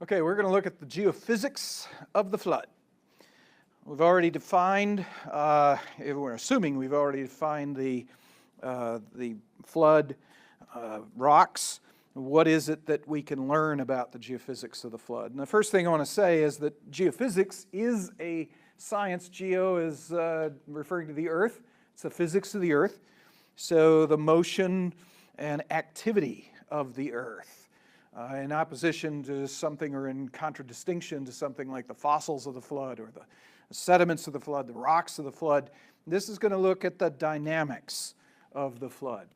Okay, we're going to look at the geophysics of the flood. We've already defined, we're assuming we've already defined the flood rocks. What is it that we can learn about the geophysics of the flood? And the first thing I want to say is that geophysics is a science. Geo is referring to the earth. It's the physics of the earth. So the motion and activity of the earth. In opposition to something, or in contradistinction to something like the fossils of the flood or the sediments of the flood, the rocks of the flood. This is going to look at the dynamics of the flood.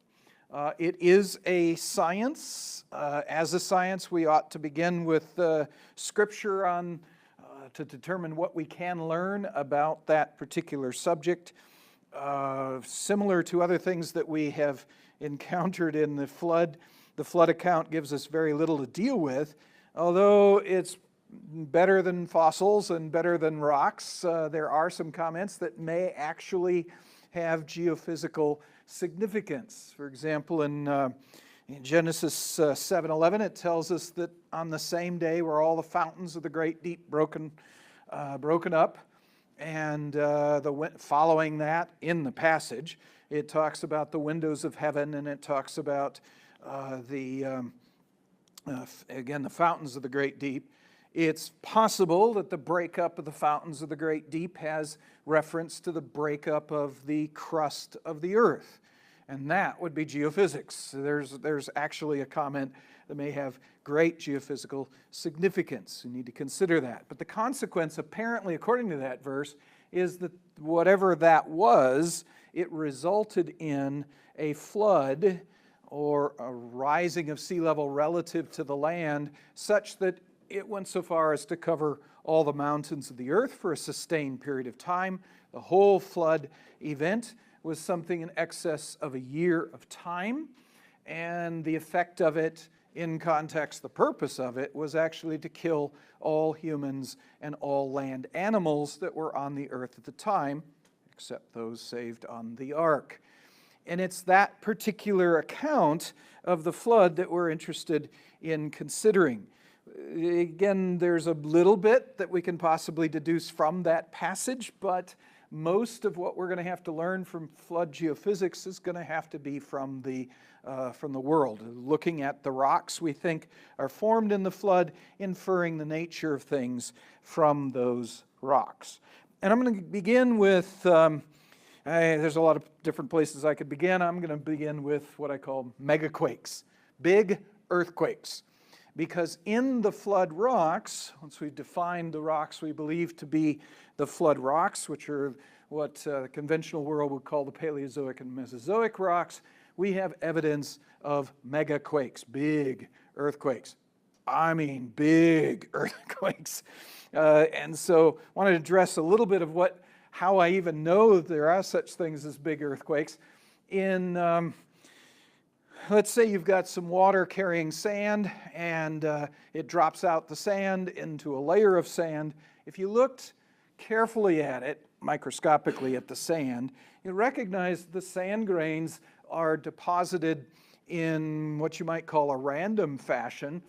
It is a science. As a science, we ought to begin with scripture on to determine what we can learn about that particular subject. Similar to other things that we have encountered in the flood account gives us very little to deal with, although it's better than fossils and better than rocks. There are some comments that may actually have geophysical significance. For example, in Genesis 7:11, it tells us that on the same day were all the fountains of the great deep broken up, and following that in the passage, it talks about the windows of heaven, and it talks about again, the fountains of the great deep. It's possible that the breakup of the fountains of the great deep has reference to the breakup of the crust of the earth, and that would be geophysics. There's actually a comment that may have great geophysical significance. You need to consider that. But the consequence, apparently, according to that verse, is that whatever that was, it resulted in a flood or a rising of sea level relative to the land, such that it went so far as to cover all the mountains of the earth for a sustained period of time. The whole flood event was something in excess of a year of time, and the effect of it, in context, the purpose of it, was actually to kill all humans and all land animals that were on the earth at the time, except those saved on the ark. And it's that particular account of the flood that we're interested in considering. Again, there's a little bit that we can possibly deduce from that passage, but most of what we're going to have to learn from flood geophysics is going to have to be from the world. Looking at the rocks we think are formed in the flood, inferring the nature of things from those rocks. And I'm going to begin with... there's a lot of different places I could begin. I'm going to begin with what I call megaquakes, big earthquakes. Because in the flood rocks, once we've defined the rocks we believe to be the flood rocks, which are what the conventional world would call the Paleozoic and Mesozoic rocks, we have evidence of megaquakes, big earthquakes. I mean big earthquakes. And so I want to address a little bit of how I even know that there are such things as big earthquakes. Let's say you've got some water carrying sand, and it drops out the sand into a layer of sand. If you looked carefully at it, microscopically at the sand, you recognize the sand grains are deposited in what you might call a random fashion.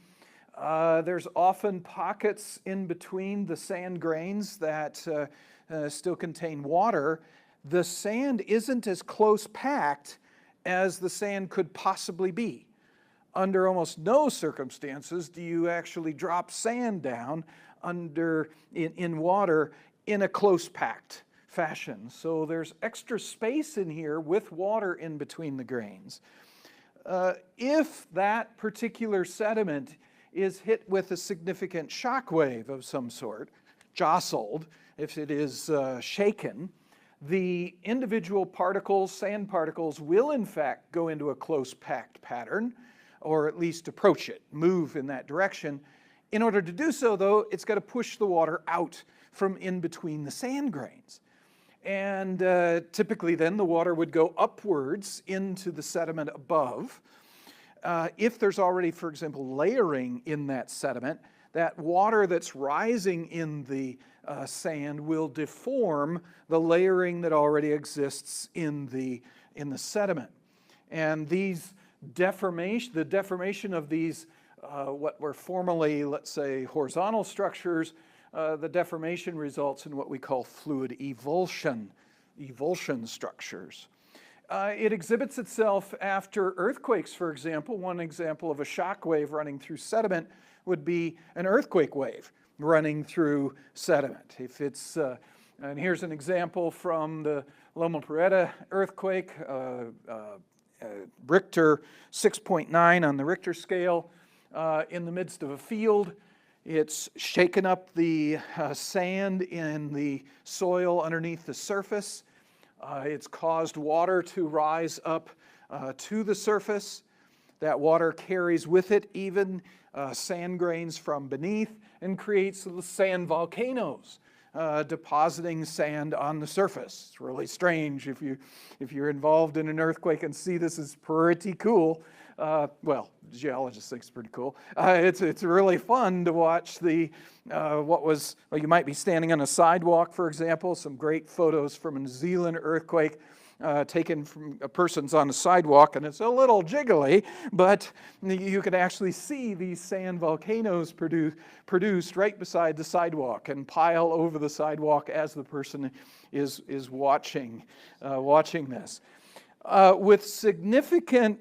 There's often pockets in between the sand grains that still contain water. The sand isn't as close packed as the sand could possibly be. Under almost no circumstances do you actually drop sand down in water in a close packed fashion. So there's extra space in here with water in between the grains. If that particular sediment is hit with a significant shock wave of some sort, jostled, if it is shaken, the individual particles, sand particles, will in fact go into a close packed pattern, or at least approach it, move in that direction. In order to do so, though, it's got to push the water out from in between the sand grains. And typically then the water would go upwards into the sediment above. If there's already, for example, layering in that sediment, that water that's rising in the sand will deform the layering that already exists in the sediment. And the deformation of these what were formerly, let's say, horizontal structures, the deformation results in what we call fluid evulsion structures. It exhibits itself after earthquakes, for example. One example of a shock wave running through sediment would be an earthquake wave running through sediment. If it's, and here's an example from the Loma Prieta earthquake, Richter 6.9 on the Richter scale, in the midst of a field. It's shaken up the sand in the soil underneath the surface. It's caused water to rise up to the surface. That water carries with it even sand grains from beneath and creates little sand volcanoes, depositing sand on the surface. It's really strange if you're involved in an earthquake and see this. Is pretty cool. Well, geologists think it's pretty cool. It's really fun to watch the well, you might be standing on a sidewalk, for example. Some great photos from a New Zealand earthquake taken from a person's on a sidewalk, and it's a little jiggly, but you can actually see these sand volcanoes produced right beside the sidewalk and pile over the sidewalk as the person is watching this. With significant,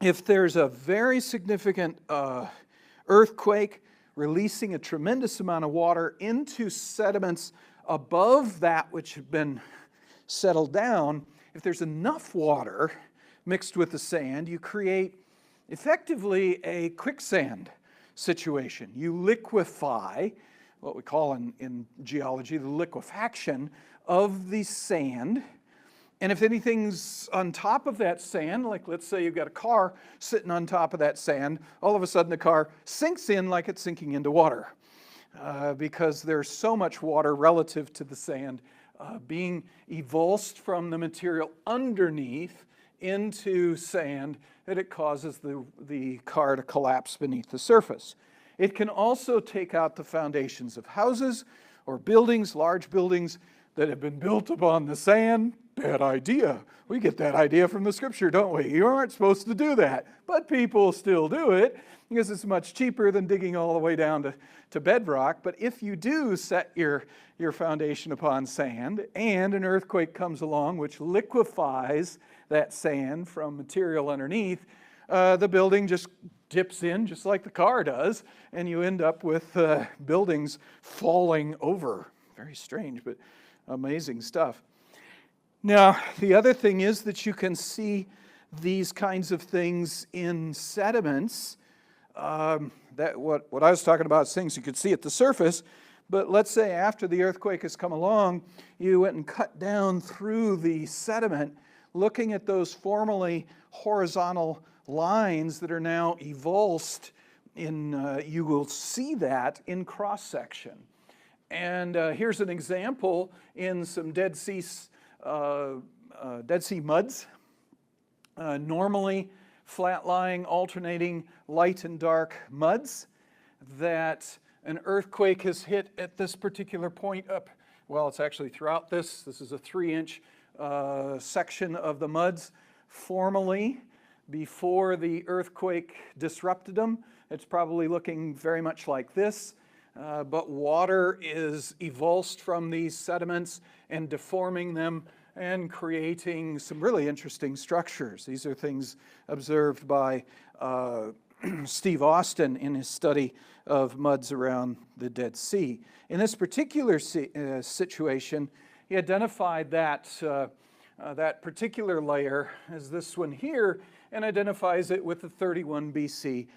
if there's a very significant earthquake releasing a tremendous amount of water into sediments above that which have been settled down, if there's enough water mixed with the sand, you create effectively a quicksand situation. You liquefy, what we call in geology, the liquefaction of the sand. And if anything's on top of that sand, like let's say you've got a car sitting on top of that sand, all of a sudden the car sinks in like it's sinking into water because there's so much water relative to the sand being evulsed from the material underneath into sand that it causes the car to collapse beneath the surface. It can also take out the foundations of houses or buildings, large buildings that have been built upon the sand. Bad idea. We get that idea from the scripture, don't we? You aren't supposed to do that, but people still do it because it's much cheaper than digging all the way down to bedrock. But if you do set your foundation upon sand and an earthquake comes along which liquefies that sand from material underneath, the building just dips in just like the car does, and you end up with buildings falling over. Very strange, but amazing stuff. Now, the other thing is that you can see these kinds of things in sediments. That what I was talking about is things you could see at the surface, but let's say after the earthquake has come along, you went and cut down through the sediment, looking at those formerly horizontal lines that are now evulsed you will see that in cross-section. And here's an example in some Dead Sea muds. Normally flat-lying, alternating light and dark muds that an earthquake has hit at this particular point up. Well, it's actually throughout this. This is a 3-inch section of the muds formerly before the earthquake disrupted them. It's probably looking very much like this. But water is evulsed from these sediments and deforming them and creating some really interesting structures. These are things observed by Steve Austin in his study of muds around the Dead Sea. In this particular situation, he identified that particular layer as this one here and identifies it with the 31 BC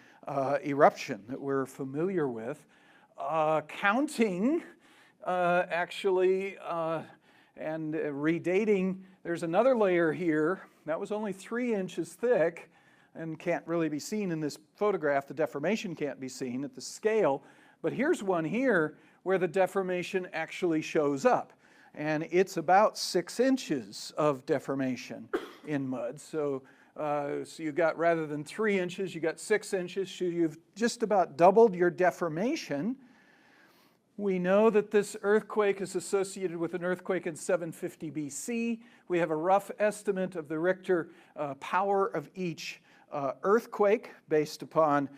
eruption that we're familiar with. Counting actually and redating, there's another layer here that was only 3 inches thick and can't really be seen in this photograph. The deformation can't be seen at the scale, but here's one here where the deformation actually shows up, and it's about 6 inches of deformation in mud. So you got, rather than 3 inches, you got 6 inches. So you've just about doubled your deformation. We know that this earthquake is associated with an earthquake in 750 BC. We have a rough estimate of the Richter power of each earthquake based upon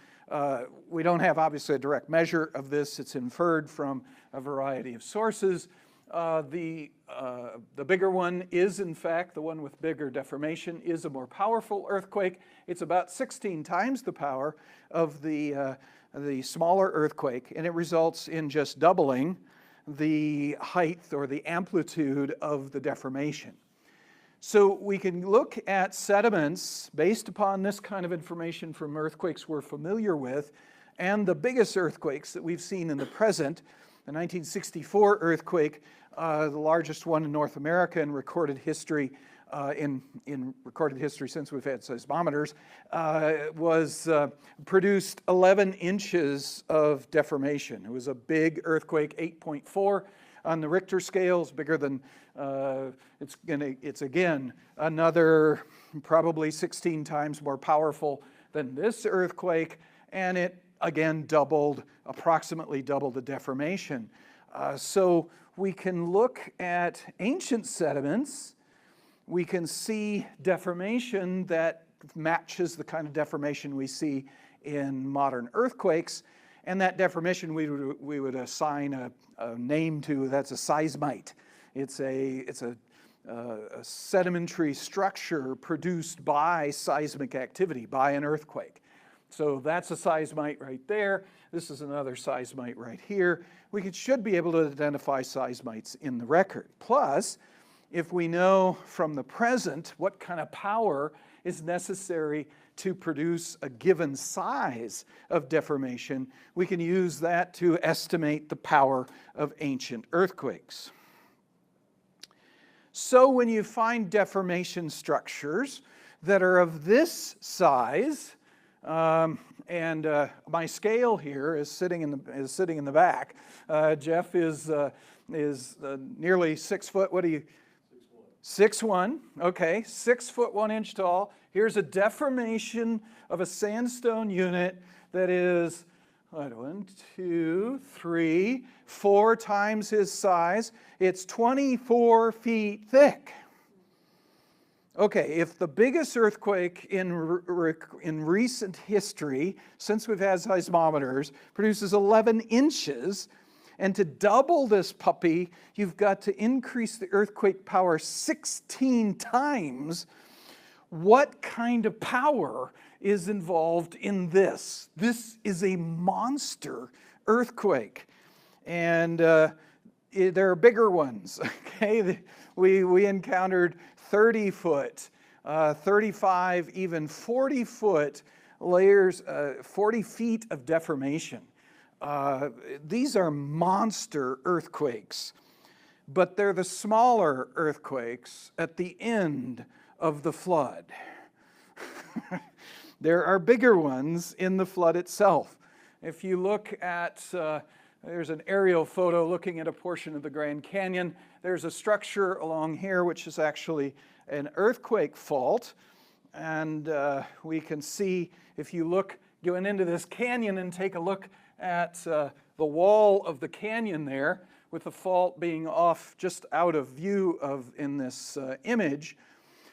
We don't have obviously a direct measure of this. It's inferred from a variety of sources. The bigger one is, in fact, the one with bigger deformation is a more powerful earthquake. It's about 16 times the power of the smaller earthquake, and it results in just doubling the height or the amplitude of the deformation. So we can look at sediments based upon this kind of information from earthquakes we're familiar with, and the biggest earthquakes that we've seen in the present, the 1964 earthquake, the largest one in North America in recorded history, in recorded history since we've had seismometers, produced 11 inches of deformation. It was a big earthquake, 8.4 on the Richter scales, bigger than, it's again another probably 16 times more powerful than this earthquake, and it again approximately doubled the deformation. So we can look at ancient sediments. We can see deformation that matches the kind of deformation we see in modern earthquakes, and that deformation we would assign a name to. That's a seismite. It's a sedimentary structure produced by seismic activity, by an earthquake. So that's a seismite right there. This is another seismite right here. We should be able to identify seismites in the record. Plus, if we know from the present what kind of power is necessary to produce a given size of deformation, we can use that to estimate the power of ancient earthquakes. So when you find deformation structures that are of this size, and my scale here is sitting in the back. Jeff is nearly 6 foot. What are you? 6'1". Okay, 6 foot 1 inch tall. Here's a deformation of a sandstone unit that is 1, 2, 3, 4 times his size. It's 24 feet thick. Okay, if the biggest earthquake in recent history, since we've had seismometers, produces 11 inches, and to double this puppy, you've got to increase the earthquake power 16 times. What kind of power is involved in this? This is a monster earthquake. And there are bigger ones, okay? We encountered 30 foot, 35, even 40 foot layers, 40 feet of deformation. These are monster earthquakes, but they're the smaller earthquakes at the end of the flood. There are bigger ones in the flood itself. If you look at, there's an aerial photo looking at a portion of the Grand Canyon. There's a structure along here which is actually an earthquake fault, and we can see, if you go into this canyon and take a look at the wall of the canyon there, with the fault being off just out of view in this image,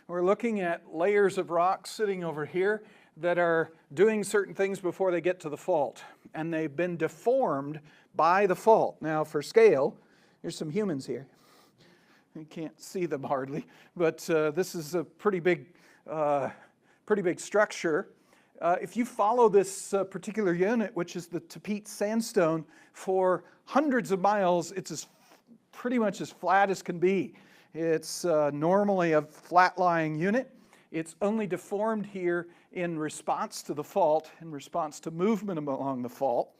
we're looking at layers of rock sitting over here that are doing certain things before they get to the fault, and they've been deformed by the fault. Now, for scale, there's some humans here. You can't see them hardly, but this is a pretty big structure. If you follow this particular unit, which is the Tapete sandstone, for hundreds of miles, it's pretty much as flat as can be. It's normally a flat-lying unit. It's only deformed here in response to the fault, in response to movement along the fault.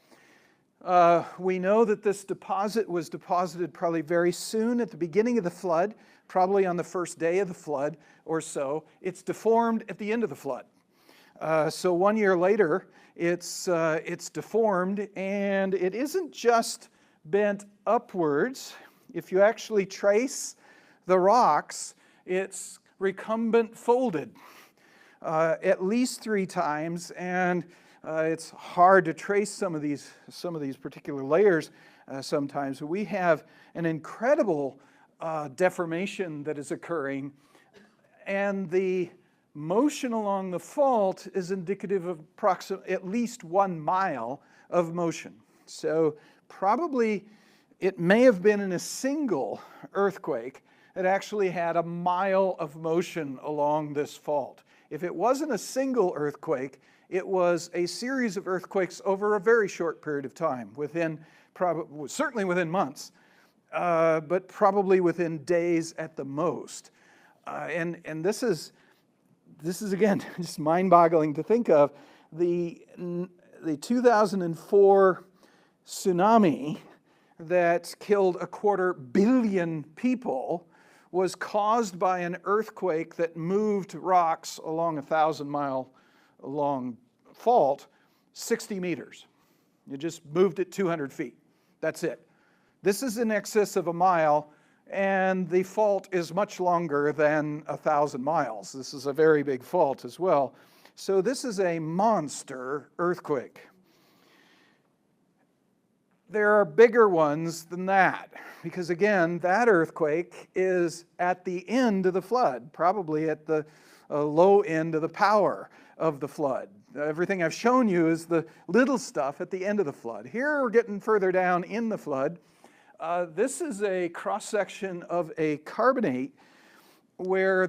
We know that this deposit was deposited probably very soon at the beginning of the flood, probably on the first day of the flood or so. It's deformed at the end of the flood. So 1 year later, it's deformed, and it isn't just bent upwards. If you actually trace the rocks, it's recumbent folded at least 3 times, and it's hard to trace some of these particular layers sometimes. We have an incredible deformation that is occurring, and the motion along the fault is indicative of at least 1 mile of motion. So probably it may have been in a single earthquake that actually had 1 mile of motion along this fault. If it wasn't a single earthquake, it was a series of earthquakes over a very short period of time, certainly within months, but probably within days at the most. And this is again just mind-boggling to think of. The 2004 tsunami that killed 250 million people was caused by an earthquake that moved rocks along a 1,000-mile long fault 60 meters. It just moved it 200 feet. That's it. This is in excess of 1 mile, and the fault is much longer than 1,000 miles. This is a very big fault as well. So this is a monster earthquake. There are bigger ones than that, because again, that earthquake is at the end of the flood, probably at the low end of the power of the flood. Everything I've shown you is the little stuff at the end of the flood. Here we're getting further down in the flood. This is a cross-section of a carbonate where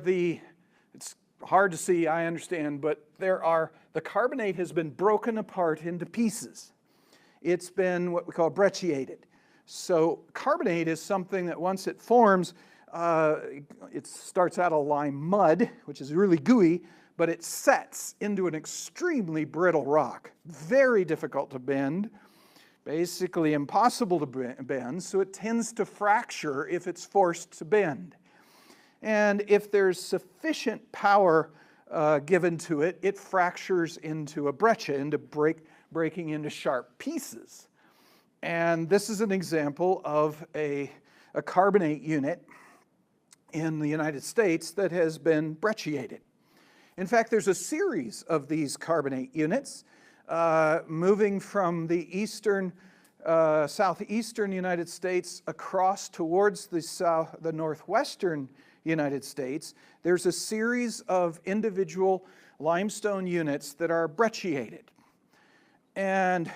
it's hard to see, I understand, but the carbonate has been broken apart into pieces. It's been what we call brecciated. So carbonate is something that once it forms, it starts out a lime mud, which is really gooey, but it sets into an extremely brittle rock. Very difficult to bend, basically impossible to bend, so it tends to fracture if it's forced to bend. And if there's sufficient power given to it, it fractures into a breccia, into breaking into sharp pieces. And this is an example of a carbonate unit in the United States that has been brecciated. In fact, there's a series of these carbonate units moving from the southeastern United States across towards the northwestern United States. There's a series of individual limestone units that are brecciated. And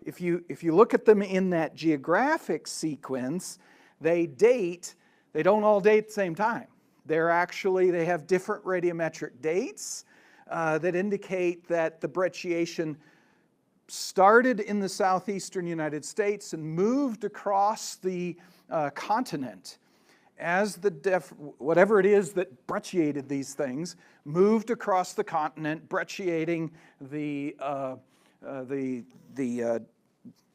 if you look at them in that geographic sequence, they don't all date at the same time. They have different radiometric dates that indicate that the brecciation started in the southeastern United States and moved across the continent as whatever it is that brecciated these things moved across the continent, brecciating the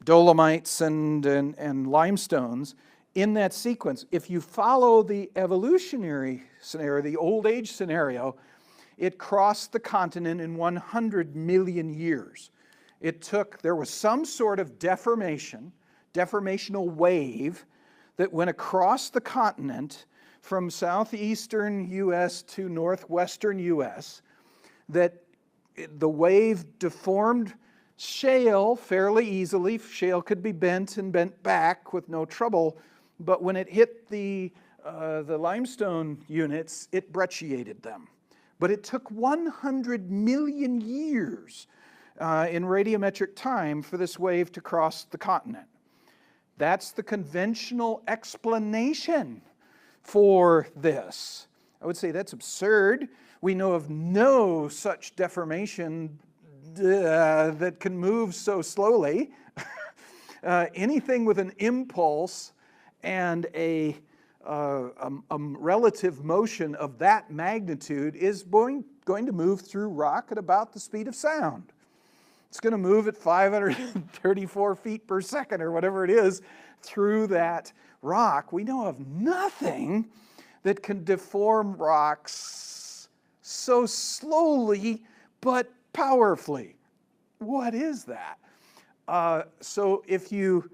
dolomites and limestones in that sequence. If you follow the evolutionary scenario, the old age scenario, it crossed the continent in 100 million years. There was some sort of deformational wave that went across the continent from southeastern U.S. to northwestern U.S., that the wave deformed shale fairly easily. Shale could be bent and bent back with no trouble, but when it hit the limestone units, it brecciated them. But it took 100 million years in radiometric time for this wave to cross the continent. That's the conventional explanation for this. I would say that's absurd. We know of no such deformation that can move so slowly. Anything with an impulse and a relative motion of that magnitude is going to move through rock at about the speed of sound. It's going to move at 534 feet per second or whatever it is through that rock. We know of nothing that can deform rocks so slowly but powerfully. What is that? So if you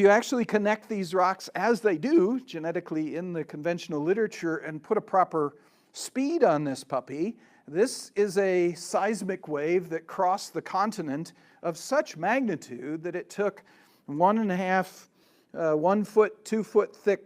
actually connect these rocks as they do genetically in the conventional literature and put a proper speed on this puppy, this is a seismic wave that crossed the continent of such magnitude that it took 1 foot, 2 foot thick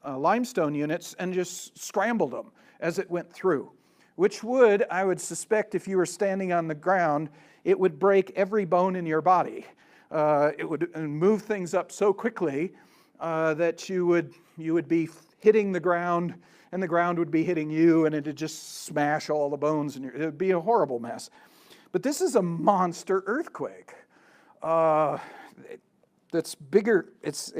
limestone units and just scrambled them. as it went through, which would, I would suspect, if you were standing on the ground, it would break every bone in your body. It would move things up so quickly that you would be hitting the ground, and the ground would be hitting you, and it would just smash all the bones, and it would be a horrible mess. But this is a monster earthquake. That's bigger. It's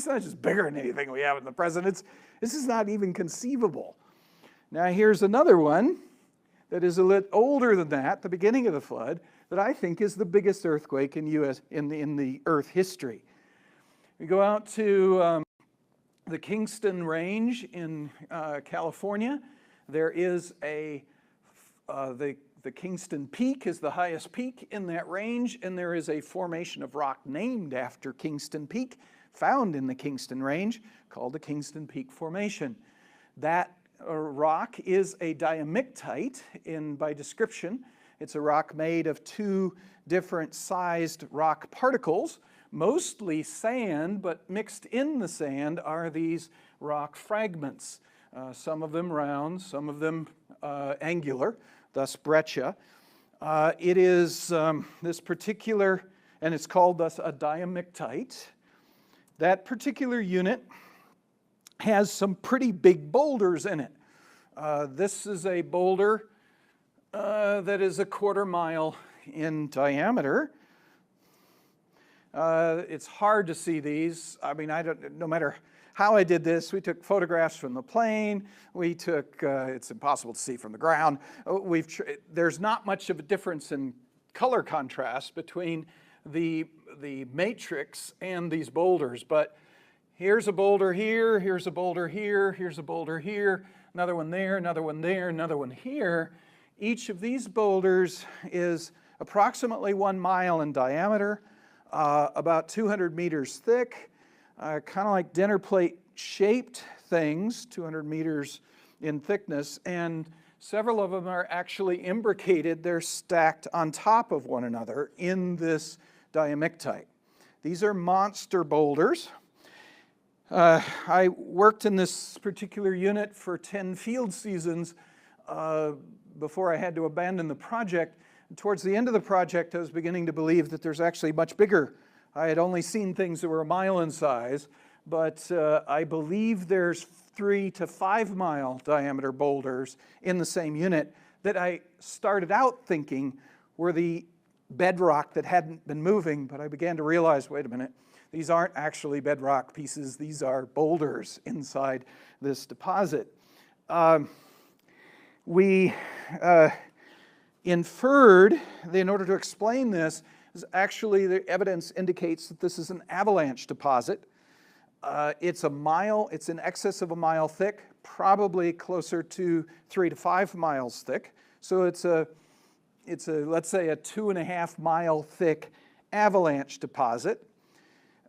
not just bigger than anything we have in the present. This is not even conceivable. Now here's another one that is a little older than that, the beginning of the flood, that I think is the biggest earthquake in the Earth history. We go out to the Kingston Range in California. There is the Kingston Peak is the highest peak in that range, and there is a formation of rock named after Kingston Peak found in the Kingston Range called the Kingston Peak Formation. That rock is a diamictite by description. It's a rock made of two different sized rock particles, mostly sand, but mixed in the sand are these rock fragments. Some of them round, some of them angular, thus breccia. It is this particular, and it's called thus a diamictite. That particular unit has some pretty big boulders in it. This is a boulder that is 1/4 mile in diameter. It's hard to see these. I mean, no matter how I did this, we took photographs from the plane. We took, it's impossible to see from the ground. There's not much of a difference in color contrast between the matrix and these boulders, but here's a boulder here, here's a boulder here, here's a boulder here, another one there, another one there, another one here. Each of these boulders is approximately 1 mile in diameter, about 200 meters thick, kind of like dinner plate shaped things, 200 meters in thickness, and several of them are actually imbricated. They're stacked on top of one another in this diamictite. These are monster boulders. I worked in this particular unit for 10 field seasons before I had to abandon the project. Towards the end of the project, I was beginning to believe that there's actually much bigger. I had only seen things that were 1 mile in size, but I believe there's 3 to 5 mile diameter boulders in the same unit that I started out thinking were the bedrock that hadn't been moving, but I began to realize, wait a minute, these aren't actually bedrock pieces, these are boulders inside this deposit. We inferred, in order to explain this, is actually the evidence indicates that this is an avalanche deposit. It's in excess of 1 mile thick, probably closer to 3 to 5 miles thick. So it's let's say a 2.5 mile thick avalanche deposit.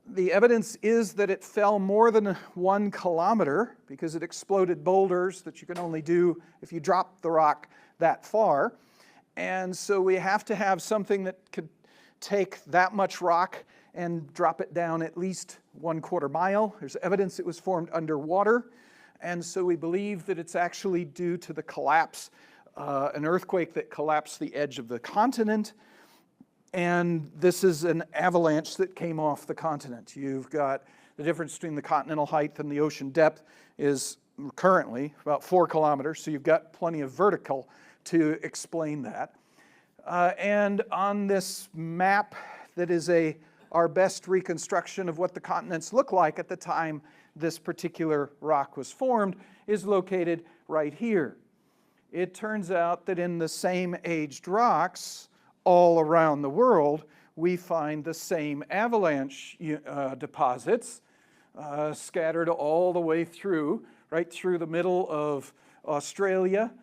The evidence is that it fell more than 1 kilometer because it exploded boulders that you can only do if you drop the rock that far. And so we have to have something that could take that much rock and drop it down at least 1/4 mile. There's evidence it was formed underwater. And so we believe that it's actually due to the collapse, an earthquake that collapsed the edge of the continent. And this is an avalanche that came off the continent. You've got the difference between the continental height and the ocean depth is currently about 4 kilometers. So you've got plenty of vertical to explain that. And on this map that is our best reconstruction of what the continents look like at the time this particular rock was formed, is located right here. It turns out that in the same aged rocks all around the world, we find the same avalanche deposits scattered all the way through, right through the middle of Australia.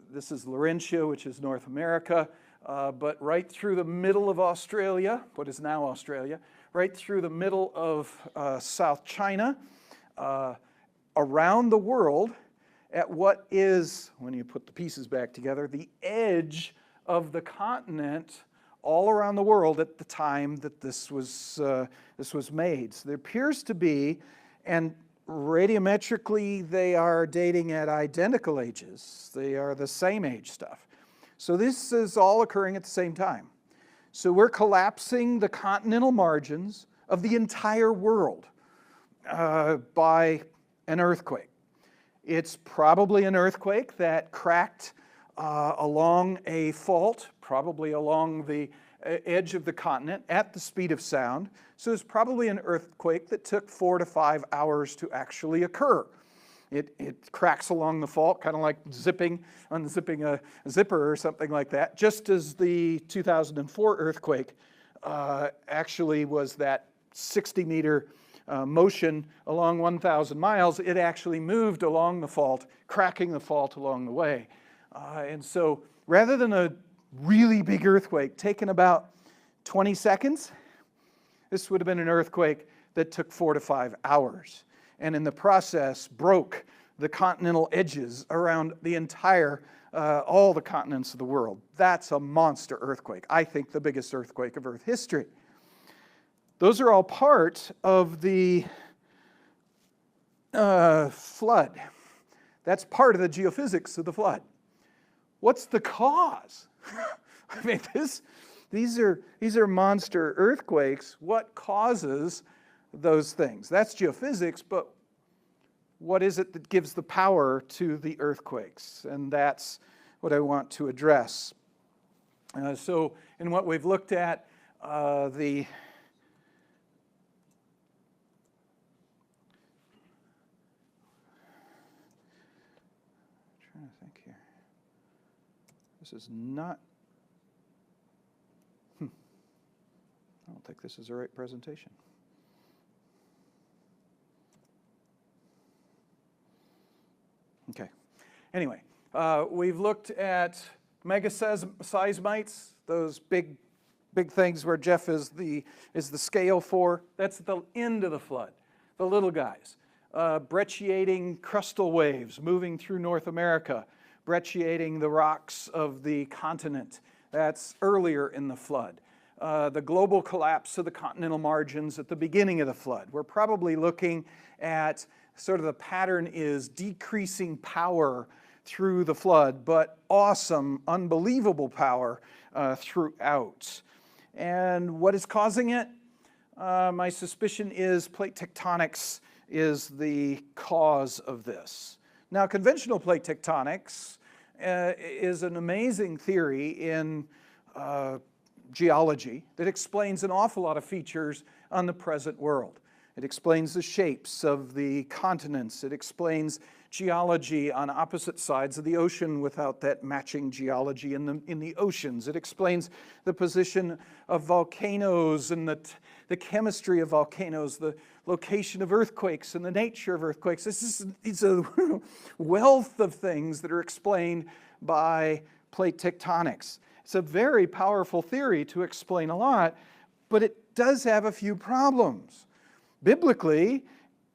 This is Laurentia, which is North America, but right through the middle of Australia, what is now Australia, right through the middle of South China, around the world, at what is, when you put the pieces back together, the edge of the continent all around the world at the time that this was made. So there appears to be, and radiometrically, they are dating at identical ages. They are the same age stuff. So this is all occurring at the same time. So we're collapsing the continental margins of the entire world by an earthquake. It's probably an earthquake that cracked along a fault, probably along the edge of the continent at the speed of sound. So it's probably an earthquake that took 4 to 5 hours to actually occur. It cracks along the fault, kind of like unzipping a zipper or something like that, just as the 2004 earthquake actually was that 60-meter motion along 1,000 miles. It actually moved along the fault, cracking the fault along the way. And so rather than a really big earthquake taking about 20 seconds, this would have been an earthquake that took 4 to 5 hours. And in the process broke the continental edges around the entire, all the continents of the world. That's a monster earthquake. I think the biggest earthquake of Earth history. Those are all part of the flood. That's part of the geophysics of the flood. What's the cause? I mean, these are monster earthquakes. What causes those things? That's geophysics, but what is it that gives the power to the earthquakes? And that's what I want to address. So in what we've looked at, I'm trying to think here. This is not, I don't think this is the right presentation. Okay. Anyway, we've looked at megaseismites, those big things where Jeff is the scale for. That's the end of the flood, the little guys. Brecciating crustal waves moving through North America, brecciating the rocks of the continent. That's earlier in the flood. The global collapse of the continental margins at the beginning of the flood. We're probably looking at sort of the pattern is decreasing power through the flood, but awesome, unbelievable power throughout. And what is causing it? My suspicion is plate tectonics is the cause of this. Now, conventional plate tectonics is an amazing theory in geology that explains an awful lot of features on the present world. It explains the shapes of the continents. It explains geology on opposite sides of the ocean without that matching geology in the oceans. It explains the position of volcanoes and the chemistry of volcanoes, the location of earthquakes and the nature of earthquakes. It's a wealth of things that are explained by plate tectonics. It's a very powerful theory to explain a lot, but it does have a few problems. Biblically,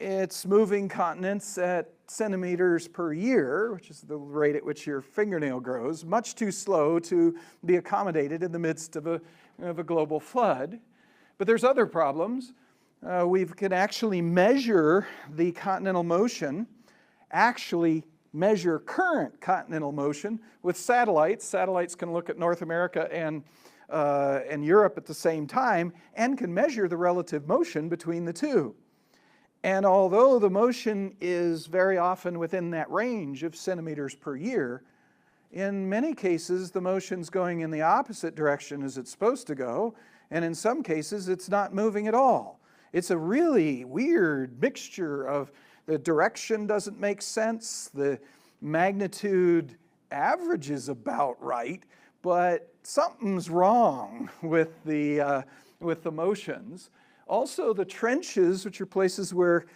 it's moving continents at centimeters per year, which is the rate at which your fingernail grows, much too slow to be accommodated in the midst of a global flood. But there's other problems. We can actually measure the continental motion, actually measure current continental motion with satellites. Satellites can look at North America and Europe at the same time and can measure the relative motion between the two. And although the motion is very often within that range of centimeters per year, in many cases the motion's going in the opposite direction as it's supposed to go, and in some cases it's not moving at all. It's a really weird mixture of the direction doesn't make sense, the magnitude average is about right, but something's wrong with the motions. Also, the trenches, which are places where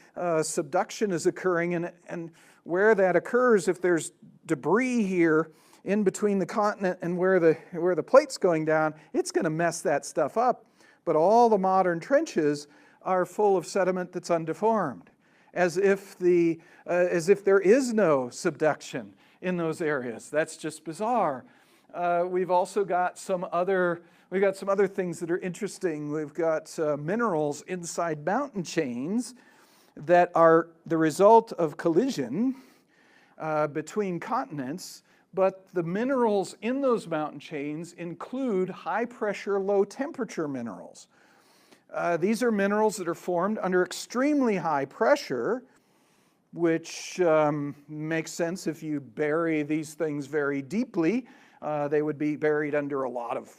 subduction is occurring, and where that occurs, if there's debris here in between the continent and where the plate's going down, it's going to mess that stuff up. But all the modern trenches are full of sediment that's undeformed, as if there is no subduction in those areas. That's just bizarre. We've also got some other things that are interesting. We've got minerals inside mountain chains that are the result of collision between continents, but the minerals in those mountain chains include high-pressure, low-temperature minerals. These are minerals that are formed under extremely high pressure, which makes sense if you bury these things very deeply. They would be buried under a lot of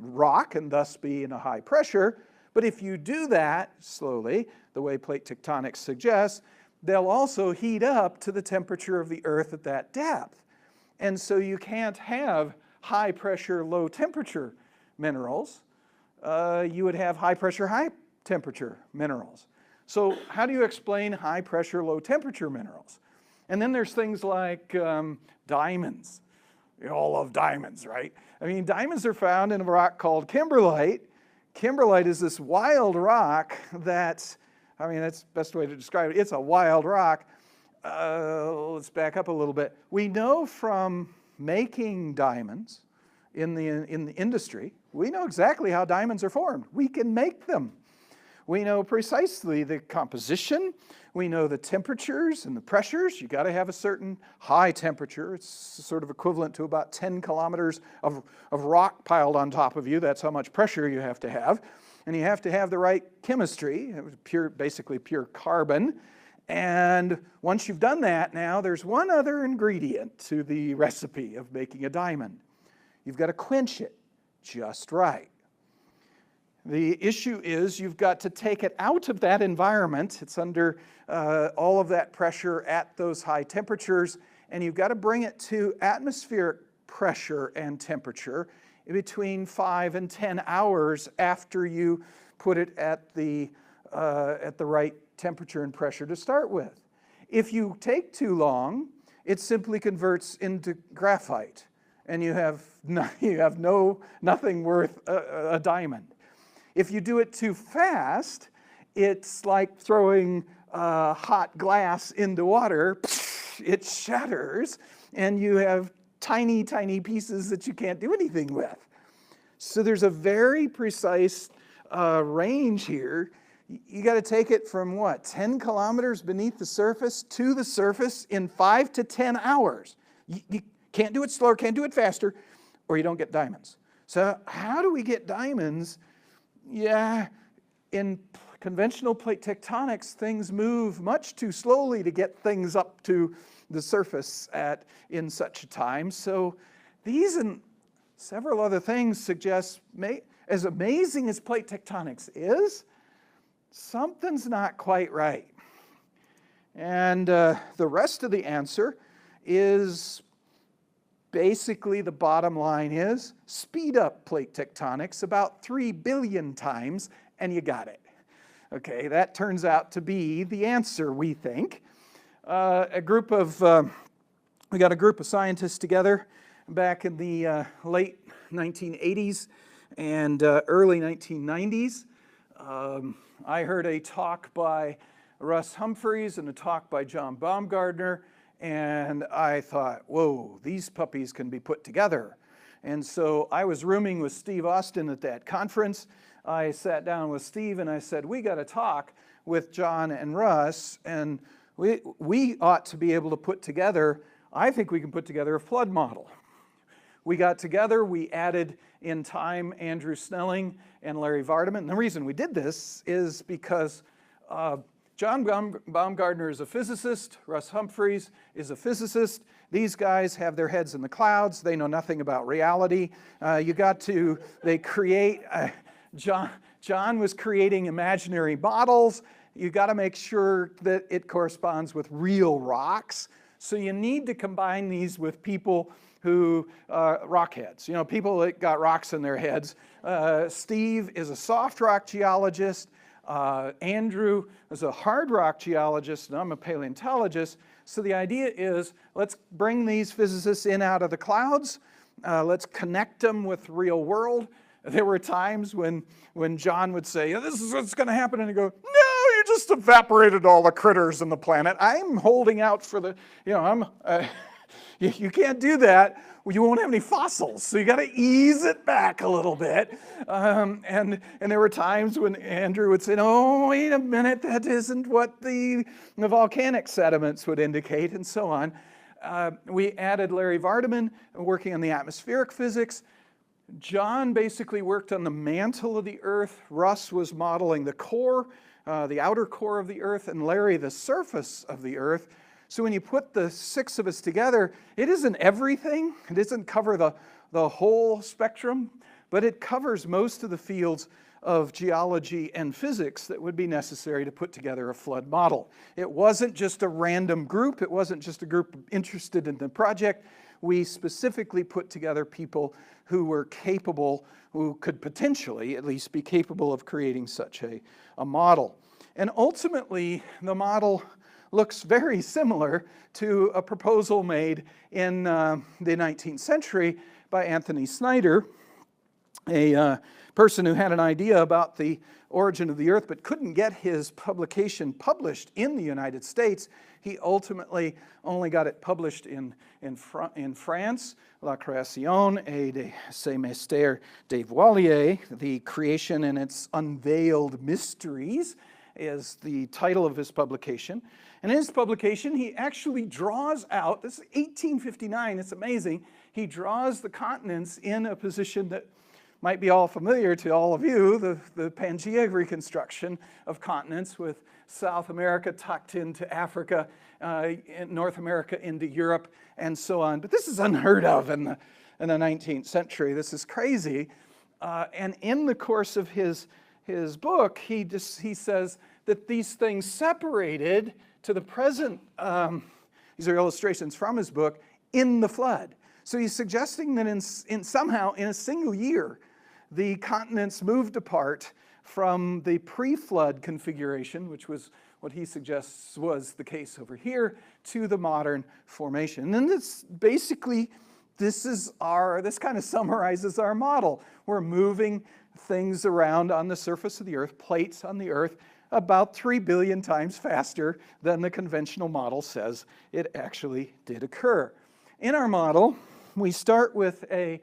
rock and thus be in a high pressure. But if you do that slowly, the way plate tectonics suggests, they'll also heat up to the temperature of the Earth at that depth. And so you can't have high pressure, low temperature minerals. You would have high pressure, high temperature minerals. So how do you explain high pressure, low temperature minerals? And then there's things like diamonds. You all love diamonds, right? I mean, diamonds are found in a rock called kimberlite. Kimberlite is this wild rock that, I mean, that's the best way to describe it. It's a wild rock. Let's back up a little bit. We know from making diamonds in the industry, we know exactly how diamonds are formed. We can make them. We know precisely the composition. We know the temperatures and the pressures. You got to have a certain high temperature. It's sort of equivalent to about 10 kilometers of rock piled on top of you. That's how much pressure you have to have. And you have to have the right chemistry, basically pure carbon. And once you've done that, now there's one other ingredient to the recipe of making a diamond. You've got to quench it just right. The issue is you've got to take it out of that environment. It's under all of that pressure at those high temperatures, and you've got to bring it to atmospheric pressure and temperature in between 5 and 10 hours after you put it at the right temperature and pressure to start with. If you take too long, it simply converts into graphite, and you have nothing worth a diamond. If you do it too fast, it's like throwing hot glass into water. It shatters, and you have tiny, tiny pieces that you can't do anything with. So there's a very precise range here. You got to take it from what, 10 kilometers beneath the surface to the surface in 5 to 10 hours. You can't do it slower, can't do it faster, or you don't get diamonds. So how do we get diamonds? Yeah, in conventional plate tectonics, things move much too slowly to get things up to the surface in such a time. So these and several other things suggest, as amazing as plate tectonics is, something's not quite right. And the rest of the answer is basically the bottom line is speed up plate tectonics about 3 billion times and you got it. Okay, that turns out to be the answer, we think. We got a group of scientists together back in the late 1980s and early 1990s. I heard a talk by Russ Humphreys and a talk by John Baumgartner, and I thought, whoa, these puppies can be put together. And so I was rooming with Steve Austin at that conference. I sat down with Steve and I said, we got to talk with John and Russ, and we ought to be able to put together, I think we can put together a flood model. We got together, we added in time Andrew Snelling and Larry Vardaman. And the reason we did this is because John Baumgartner is a physicist, Russ Humphreys is a physicist. These guys have their heads in the clouds. They know nothing about reality. They create, John was creating imaginary models. You got to make sure that it corresponds with real rocks. So you need to combine these with people who, rock heads, people that got rocks in their heads. Steve is a soft rock geologist. Andrew is a hard rock geologist, and I'm a paleontologist. So the idea is, let's bring these physicists in out of the clouds. Let's connect them with real world. There were times when John would say, this is what's going to happen, and he'd go, no, you just evaporated all the critters on the planet. I'm holding out for the, You can't do that. You won't have any fossils, so you got to ease it back a little bit. And there were times when Andrew would say, "No, wait a minute, that isn't what the volcanic sediments would indicate," and so on. We added Larry Vardaman working on the atmospheric physics. John basically worked on the mantle of the Earth. Russ was modeling the core, the outer core of the Earth, and Larry the surface of the Earth. So when you put the six of us together, it isn't everything. It doesn't cover the whole spectrum, but it covers most of the fields of geology and physics that would be necessary to put together a flood model. It wasn't just a random group. It wasn't just a group interested in the project. We specifically put together people who were capable, who could potentially at least be capable of creating such a model. And ultimately, the model looks very similar to a proposal made in the 19th century by Anthony Snyder, a person who had an idea about the origin of the Earth but couldn't get his publication published in the United States. He ultimately only got it published in France, La Création et de ses mystères dévoilés, The Creation and Its Unveiled Mysteries, is the title of his publication. And in his publication, he actually draws out, this is 1859, it's amazing, he draws the continents in a position that might be all familiar to all of you, the Pangea reconstruction of continents with South America tucked into Africa, North America into Europe, and so on. But this is unheard of in the 19th century. This is crazy. And in the course of his book, he says that these things separated to the present, these are illustrations from his book, in the flood. So he's suggesting that somehow in a single year, the continents moved apart from the pre-flood configuration, which was what he suggests was the case over here, to the modern formation. And this basically, this kind of summarizes our model. We're moving things around on the surface of the Earth, plates on the Earth, about 3 billion times faster than the conventional model says it actually did occur. In our model, we start with an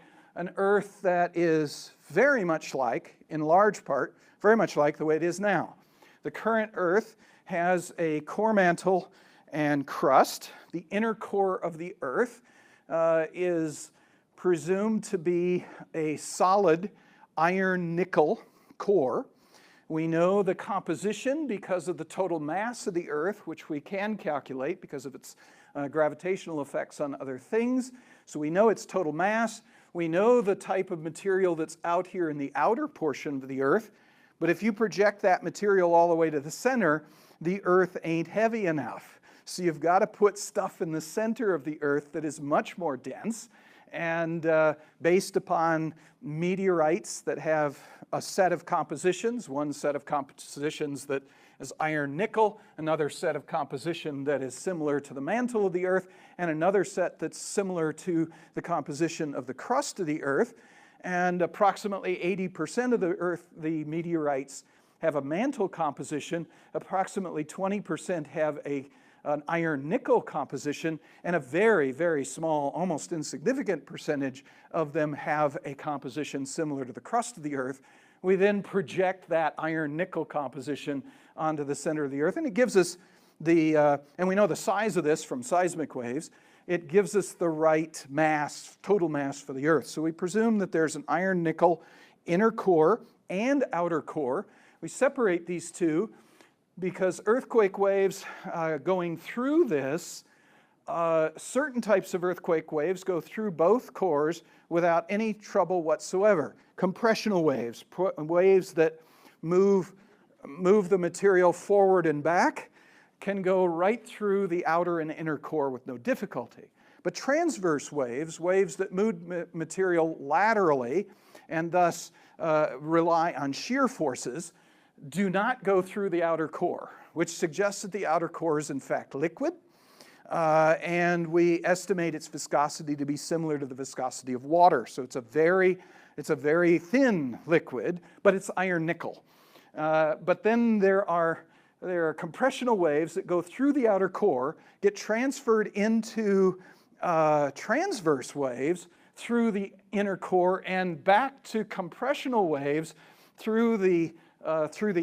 Earth that is very much like, in large part, very much like the way it is now. The current Earth has a core mantle and crust. The inner core of the Earth is presumed to be a solid iron-nickel core. We know the composition because of the total mass of the Earth, which we can calculate because of its gravitational effects on other things. So we know its total mass. We know the type of material that's out here in the outer portion of the Earth. But if you project that material all the way to the center, the Earth ain't heavy enough. So you've got to put stuff in the center of the Earth that is much more dense. And based upon meteorites that have a set of compositions, one set of compositions that is iron-nickel, another set of composition that is similar to the mantle of the Earth, and another set that's similar to the composition of the crust of the Earth. And approximately 80% of the meteorites have a mantle composition, approximately 20% have an iron-nickel composition, and a very, very small, almost insignificant percentage of them have a composition similar to the crust of the Earth. We then project that iron-nickel composition onto the center of the Earth, and it gives us and we know the size of this from seismic waves, it gives us the right mass, total mass for the Earth. So we presume that there's an iron-nickel inner core and outer core. We separate these two because earthquake waves going through this, certain types of earthquake waves go through both cores without any trouble whatsoever. Compressional waves, waves that move the material forward and back, can go right through the outer and inner core with no difficulty. But transverse waves, waves that move material laterally and thus rely on shear forces, do not go through the outer core, which suggests that the outer core is in fact liquid. And we estimate its viscosity to be similar to the viscosity of water. So it's a very thin liquid, but it's iron-nickel. But then there are compressional waves that go through the outer core, get transferred into transverse waves through the inner core and back to compressional waves through the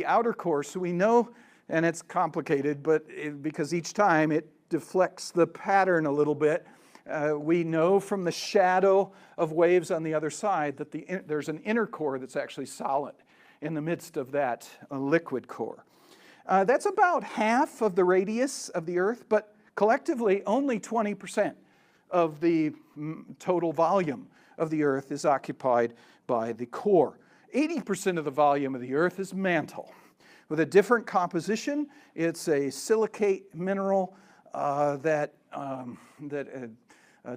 outer core. So we know, and it's complicated, but because each time it deflects the pattern a little bit, we know from the shadow of waves on the other side that there's an inner core that's actually solid in the midst of that liquid core. That's about half of the radius of the Earth, but collectively only 20% of the total volume of the Earth is occupied by the core. 80% of the volume of the Earth is mantle. With a different composition, it's a silicate mineral that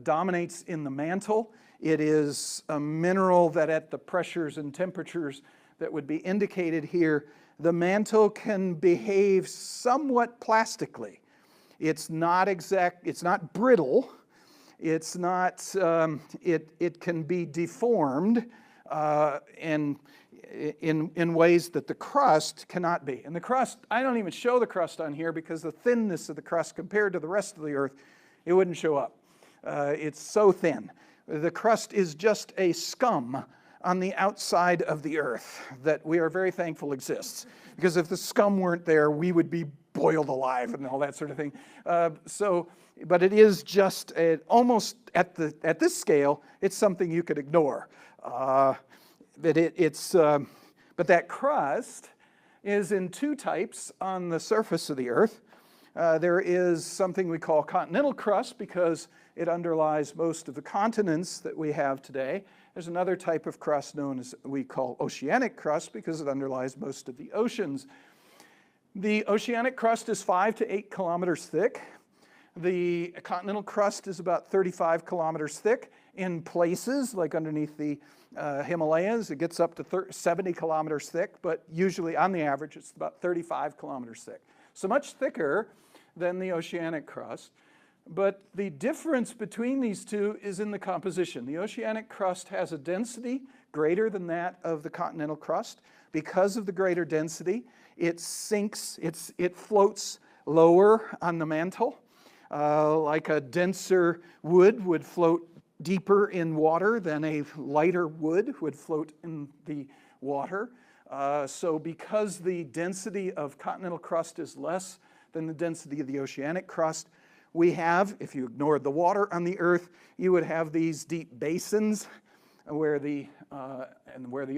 dominates in the mantle. It is a mineral that at the pressures and temperatures that would be indicated here, the mantle can behave somewhat plastically. It's not brittle. It's not, it can be deformed in ways that the crust cannot be. And the crust, I don't even show the crust on here because the thinness of the crust compared to the rest of the Earth, it wouldn't show up. It's so thin. The crust is just a scum on the outside of the Earth that we are very thankful exists. Because if the scum weren't there, we would be boiled alive and all that sort of thing. But it is just almost at this scale, it's something you could ignore. But that crust is in two types on the surface of the Earth. There is something we call continental crust because it underlies most of the continents that we have today. There's another type of crust known as we call oceanic crust because it underlies most of the oceans. The oceanic crust is 5 to 8 kilometers thick. The continental crust is about 35 kilometers thick. In places, like underneath the Himalayas, it gets up to 70 kilometers thick, but usually on the average it's about 35 kilometers thick. So much thicker than the oceanic crust. But the difference between these two is in the composition. The oceanic crust has a density greater than that of the continental crust. Because of the greater density, it sinks, it floats lower on the mantle. Like a denser wood would float deeper in water than a lighter wood would float in the water. So because the density of continental crust is less than the density of the oceanic crust, we have, if you ignored the water on the Earth, you would have these deep basins where the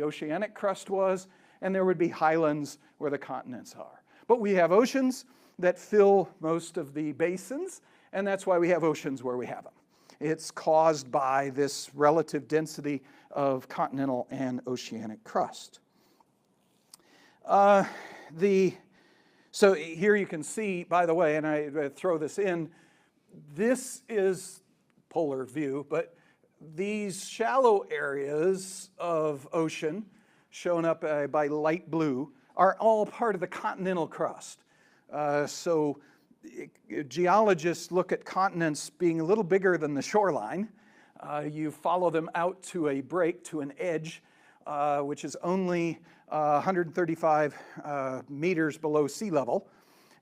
oceanic crust was, and there would be highlands where the continents are. But we have oceans that fill most of the basins, and that's why we have oceans where we have them. It's caused by this relative density of continental and oceanic crust. So here you can see, by the way, and I throw this in, this is polar view, but these shallow areas of ocean, shown up by light blue, are all part of the continental crust. Geologists look at continents being a little bigger than the shoreline. You follow them out to a break, to an edge, which is only 135 meters below sea level.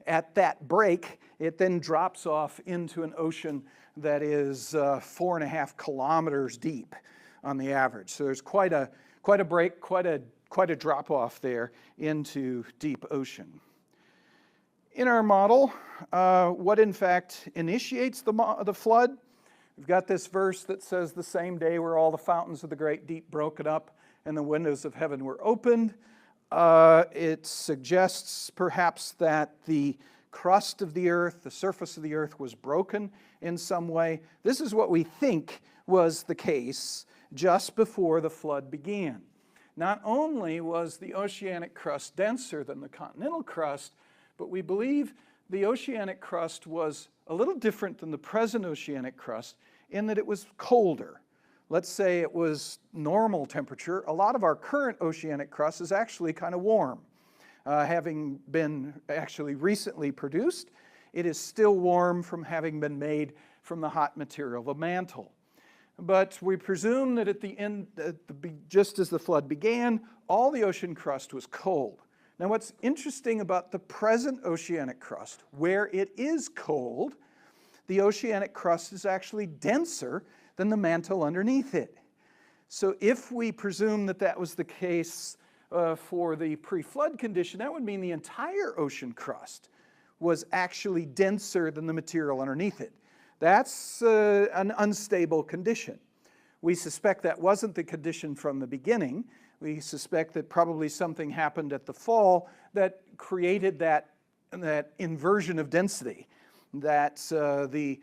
At that break, it then drops off into an ocean that is 4.5 kilometers deep on the average. So there's quite a break, quite a drop off there into deep ocean. In our model, what in fact initiates the flood? We've got this verse that says, "The same day were all the fountains of the great deep broken up and the windows of heaven were opened." It suggests perhaps that the crust of the Earth, the surface of the Earth, was broken in some way. This is what we think was the case just before the flood began. Not only was the oceanic crust denser than the continental crust, but we believe the oceanic crust was a little different than the present oceanic crust in that it was colder. Let's say it was normal temperature. A lot of our current oceanic crust is actually kind of warm. Having been actually recently produced, it is still warm from having been made from the hot material, the mantle. But we presume that at the end, just as the flood began, all the ocean crust was cold. Now what's interesting about the present oceanic crust, where it is cold, the oceanic crust is actually denser than the mantle underneath it. So if we presume that that was the case for the pre-flood condition, that would mean the entire ocean crust was actually denser than the material underneath it. That's an unstable condition. We suspect that wasn't the condition from the beginning. We suspect that probably something happened at the fall that created that inversion of density, that the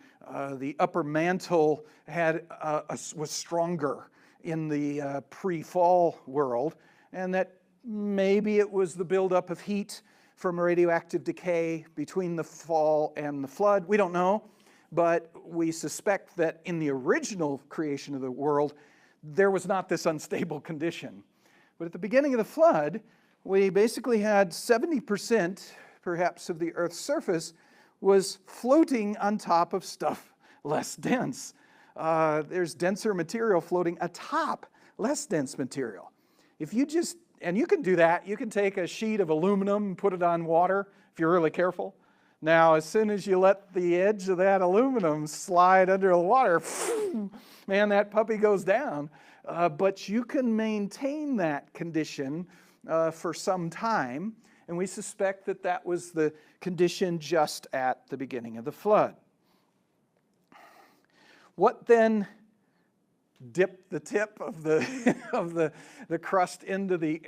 upper mantle was stronger in the pre-fall world, and that maybe it was the buildup of heat from radioactive decay between the fall and the flood. We don't know, but we suspect that in the original creation of the world, there was not this unstable condition. But at the beginning of the flood, we basically had 70% perhaps of the Earth's surface was floating on top of stuff less dense. There's denser material floating atop less dense material. If you just, and you can do that, you can take a sheet of aluminum and put it on water if you're really careful. Now, as soon as you let the edge of that aluminum slide under the water, man, that puppy goes down. But you can maintain that condition for some time, and we suspect that that was the condition just at the beginning of the flood. What then dipped the tip of the crust into the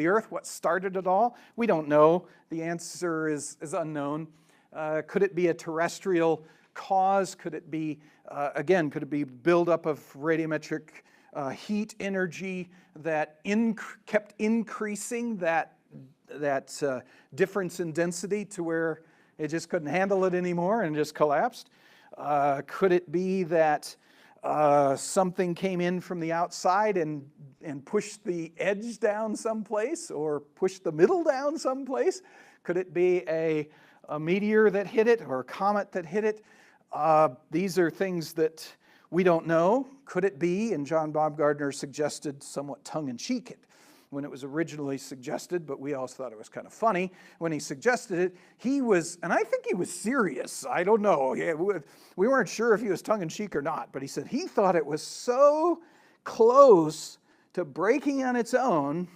earth? What started it all? We don't know. The answer is unknown. Could it be a terrestrial cause? Could it be, again, could it be buildup of radiometric heat energy that kept increasing that difference in density to where it just couldn't handle it anymore and just collapsed? Could it be that something came in from the outside and pushed the edge down someplace, or pushed the middle down someplace? Could it be a meteor that hit it, or a comet that hit it? These are things that we don't know. Could it be, and John Baumgartner suggested somewhat tongue-in-cheek when it was originally suggested, but we always thought it was kind of funny. When he suggested it, he was, and I think he was serious. I don't know. We weren't sure if he was tongue-in-cheek or not, but he said he thought it was so close to breaking on its own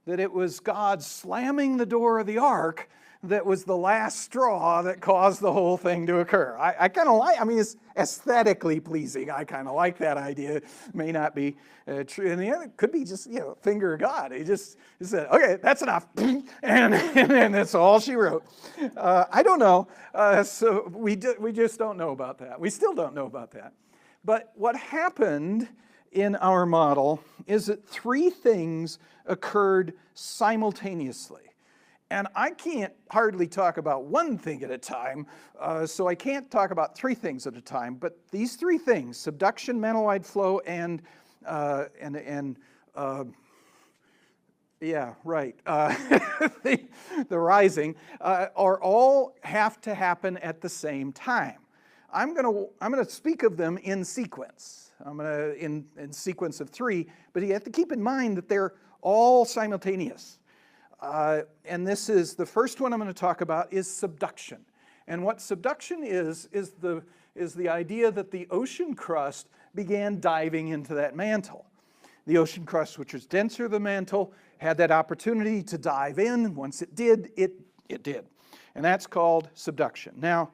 that it was God slamming the door of the ark that was the last straw that caused the whole thing to occur. I kind of like, I mean, it's aesthetically pleasing. I kind of like that idea. It may not be true. And the other could be just, finger of God. He just said, okay, that's enough. And that's all she wrote. I don't know. So we just don't know about that. We still don't know about that. But what happened in our model is that three things occurred simultaneously. And I can't hardly talk about one thing at a time, so I can't talk about three things at a time. But these three things, subduction, mantle-wide flow, and yeah, right, the rising, are all have to happen at the same time. I'm gonna speak of them in sequence. In sequence of three, but you have to keep in mind that they're all simultaneous. And this is the first one I'm going to talk about is subduction. And what subduction is the idea that the ocean crust began diving into that mantle. The ocean crust, which was denser than the mantle, had that opportunity to dive in. Once it did, it did. And that's called subduction. Now,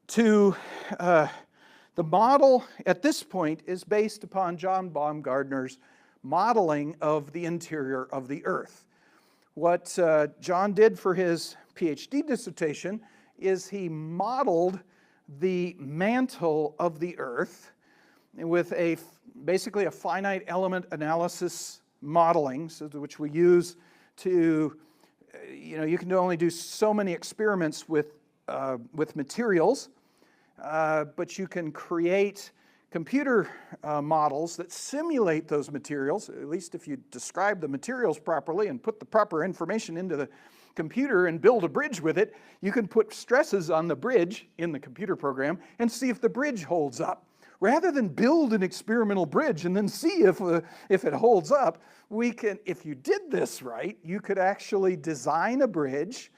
the model at this point is based upon John Baumgartner's modeling of the interior of the Earth. What John did for his PhD dissertation is he modeled the mantle of the Earth with basically a finite element analysis modeling, which we use to, you can only do so many experiments with materials, but you can create computer models that simulate those materials, at least if you describe the materials properly and put the proper information into the computer and build a bridge with it, you can put stresses on the bridge in the computer program and see if the bridge holds up. Rather than build an experimental bridge and then see if it holds up, if you did this right, you could actually design a bridge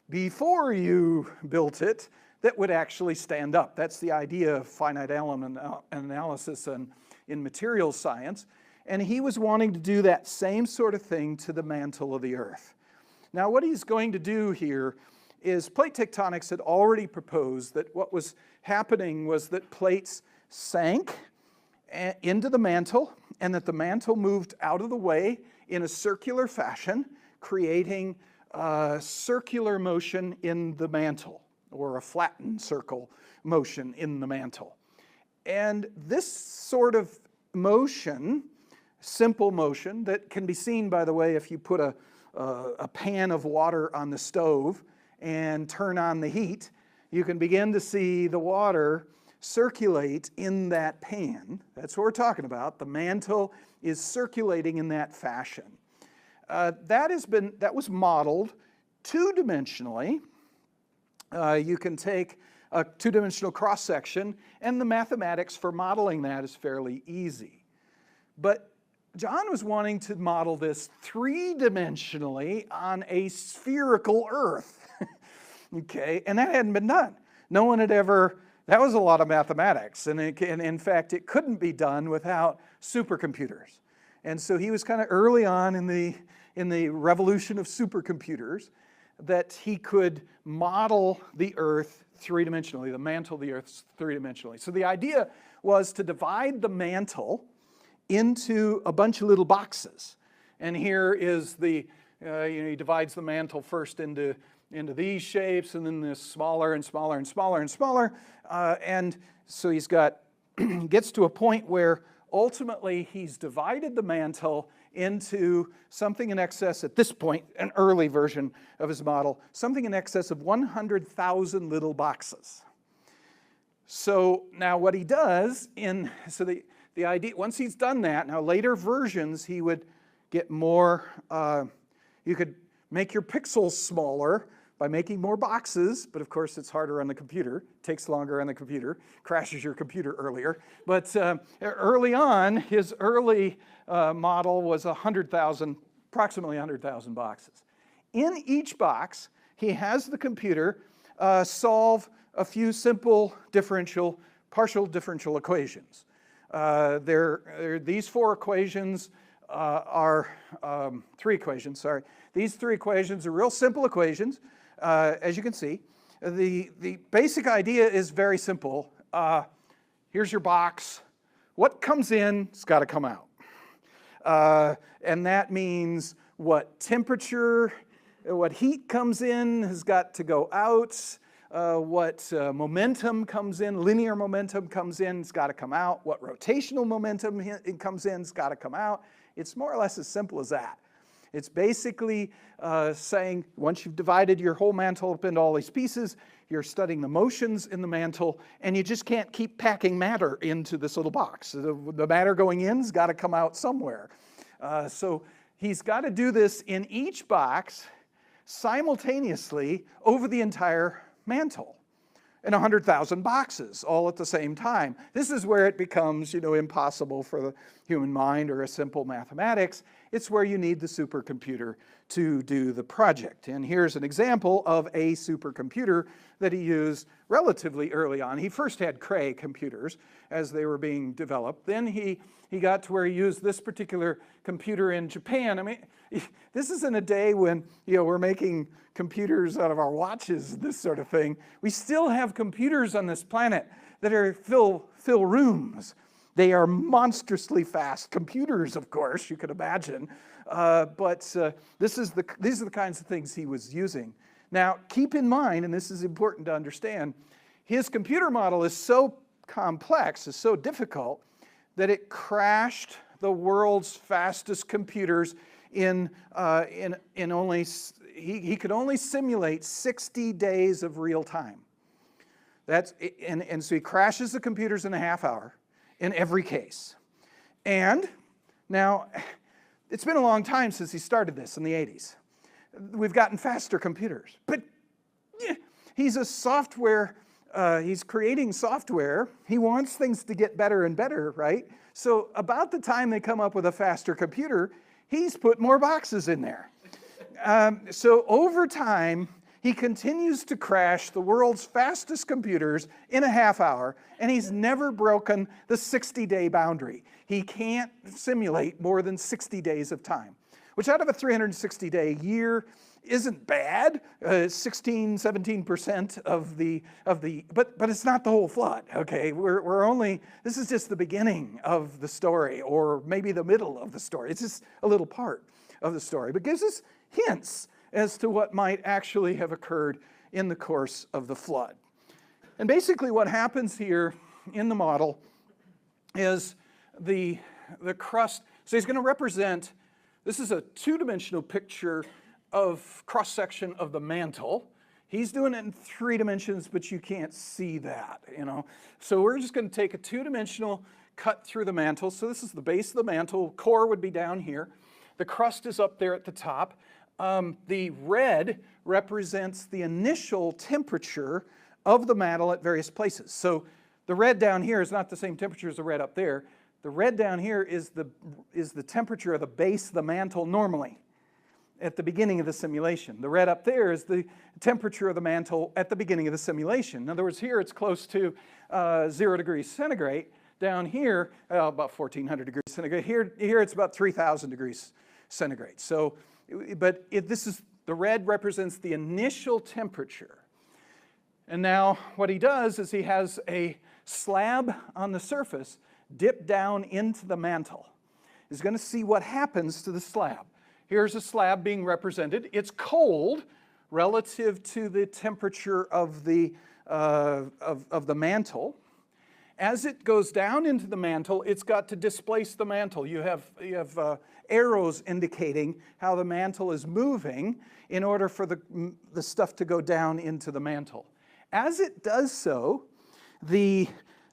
before you built it, that would actually stand up. That's the idea of finite element analysis in materials science. And he was wanting to do that same sort of thing to the mantle of the Earth. Now, what he's going to do here is plate tectonics had already proposed that what was happening was that plates sank into the mantle, and that the mantle moved out of the way in a circular fashion, creating a circular motion in the mantle, or a flattened circle motion in the mantle. And this sort of motion, simple motion, that can be seen, by the way, if you put a pan of water on the stove and turn on the heat, you can begin to see the water circulate in that pan. That's what we're talking about. The mantle is circulating in that fashion. That was modeled two-dimensionally. You can take a two-dimensional cross-section, and the mathematics for modeling that is fairly easy. But John was wanting to model this three-dimensionally on a spherical Earth. Okay, and that hadn't been done. No one had ever, that was a lot of mathematics, and in fact, it couldn't be done without supercomputers. And so he was kind of early on in the revolution of supercomputers that he could model the Earth three-dimensionally, the mantle of the Earth three-dimensionally. So the idea was to divide the mantle into a bunch of little boxes. And here is the, he divides the mantle first into these shapes, and then this smaller and smaller and smaller and smaller. And so he's got, gets to a point where ultimately he's divided the mantle into something in excess, at this point, an early version of his model, something in excess of 100,000 little boxes. So now what he does, so the idea, once he's done that, now later versions he would get more, you could make your pixels smaller by making more boxes, but of course it's harder on the computer, takes longer on the computer, crashes your computer earlier. But early on, his early model was approximately 100,000 boxes. In each box, he has the computer solve a few simple partial differential equations. These four equations are, three equations, sorry. These three equations are real simple equations. As you can see, the basic idea is very simple. Here's your box. What comes in has got to come out. And that means what temperature, what heat comes in has got to go out. What momentum comes in, linear momentum comes in, it's got to come out. What rotational momentum comes in, it's got to come out. It's more or less as simple as that. It's basically saying once you've divided your whole mantle up into all these pieces, you're studying the motions in the mantle, and you just can't keep packing matter into this little box. The matter going in has got to come out somewhere. So he's got to do this in each box simultaneously over the entire mantle in 100,000 boxes all at the same time. This is where it becomes, impossible for the human mind or a simple mathematics. It's where you need the supercomputer to do the project. And here's an example of a supercomputer that he used relatively early on. He first had Cray computers as they were being developed. Then he got to where he used this particular computer in Japan. I mean, this is in a day when we're making computers out of our watches, this sort of thing. We still have computers on this planet that fill rooms. They are monstrously fast computers, of course, you could imagine. But these are the kinds of things he was using. Now, keep in mind, and this is important to understand, his computer model is so complex, is so difficult, that it crashed the world's fastest computers in only, he could only simulate 60 days of real time. And so he crashes the computers in a half hour in every case. And now, it's been a long time since he started this in the 80s. We've gotten faster computers, but he's a software, he's creating software. He wants things to get better and better, right? So about the time they come up with a faster computer, he's put more boxes in there. So over time, He continues to crash the world's fastest computers in a half hour, and he's never broken the 60-day boundary. He can't simulate more than 60 days of time, which out of a 360-day year isn't bad. 16, 17% of the, but it's not the whole flood, okay? This is just the beginning of the story, or maybe the middle of the story. It's just a little part of the story, but gives us hints as to what might actually have occurred in the course of the flood. And basically what happens here in the model is the crust. So he's going to represent, this is a two-dimensional picture of cross-section of the mantle. He's doing it in 3 dimensions, but you can't see that, you know. So we're just going to take a two-dimensional cut through the mantle. So this is the base of the mantle. Core would be down here. The crust is up there at the top. The red represents the initial temperature of the mantle at various places. So the red down here is not the same temperature as the red up there. The red down here is the temperature of the base of the mantle normally at the beginning of the simulation. The red up there is the temperature of the mantle at the beginning of the simulation. In other words, here it's close to 0 degrees centigrade. Down here, about 1400 degrees centigrade. Here it's about 3000 degrees centigrade. So, this is, the red represents the initial temperature. And now what he does is he has a slab on the surface dip down into the mantle. He's going to see what happens to the slab. Here's a slab being represented. It's cold relative to the temperature of the mantle. As it goes down into the mantle, it's got to displace the mantle. You have arrows indicating how the mantle is moving in order for the stuff to go down into the mantle. As it does so, the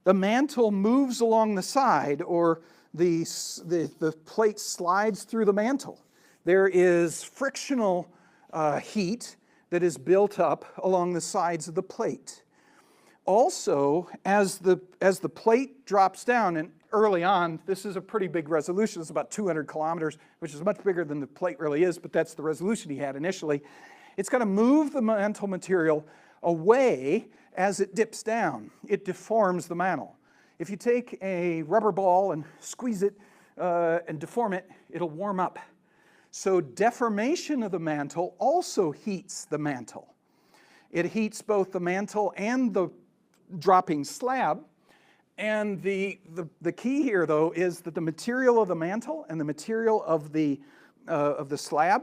mantle moves along the side, or the plate slides through the mantle. There is frictional heat that is built up along the sides of the plate. Also, as the plate drops down, and early on, this is a pretty big resolution. It's about 200 kilometers, which is much bigger than the plate really is, but that's the resolution he had initially. It's going to move the mantle material away as it dips down. It deforms the mantle. If you take a rubber ball and squeeze it and deform it, it'll warm up. So deformation of the mantle also heats the mantle. It heats both the mantle and the dropping slab. And the key here, though, is that the material of the mantle and the material of the slab,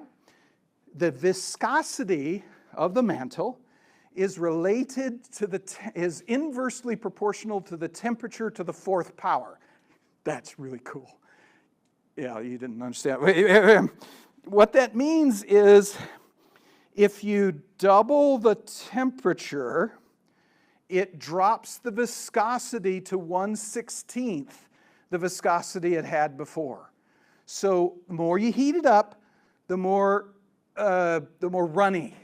the viscosity of the mantle is related to is inversely proportional to the temperature to the 4th power. That's really cool. Yeah, you didn't understand. What that means is if you double the temperature, it drops the viscosity to 1/16 the viscosity it had before. So the more you heat it up, the more runny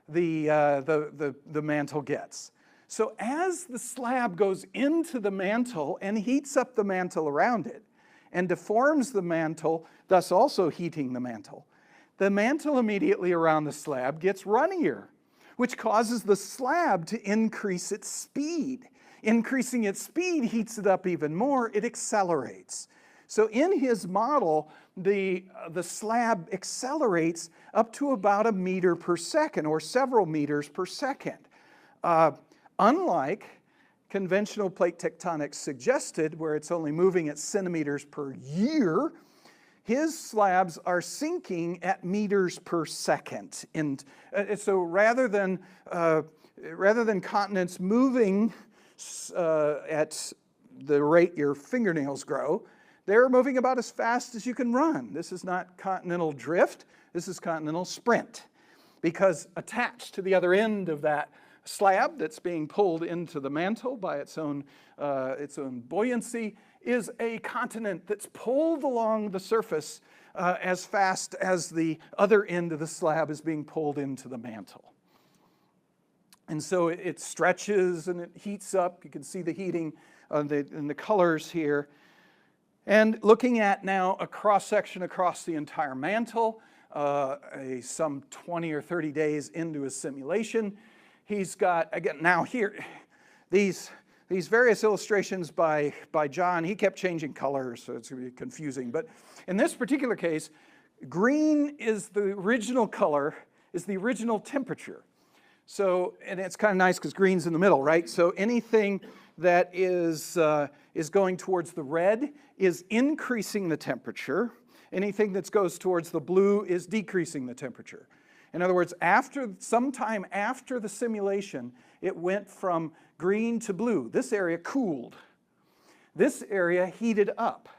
the mantle gets. So as the slab goes into the mantle and heats up the mantle around it and deforms the mantle, thus also heating the mantle immediately around the slab gets runnier, which causes the slab to increase its speed. Increasing its speed heats it up even more, it accelerates. So in his model, the slab accelerates up to about 1 meter per second, or several meters per second. Unlike conventional plate tectonics suggested, where it's only moving at centimeters per year, his slabs are sinking at meters per second. And so rather than continents moving at the rate your fingernails grow, they're moving about as fast as you can run. This is not continental drift, this is continental sprint. Because attached to the other end of that slab that's being pulled into the mantle by its own buoyancy is a continent that's pulled along the surface as fast as the other end of the slab is being pulled into the mantle. And so it stretches and it heats up. You can see the heating in the colors here. And looking at now a cross-section across the entire mantle, some 20 or 30 days into his simulation. He's got, again, now here, these various illustrations by John, he kept changing colors, so it's going to be confusing. But in this particular case, green is the original color, is the original temperature. So, and it's kind of nice because green's in the middle, right? So anything that is going towards the red is increasing the temperature. Anything that goes towards the blue is decreasing the temperature. In other words, sometime after the simulation, it went from green to blue. This area cooled. This area heated up.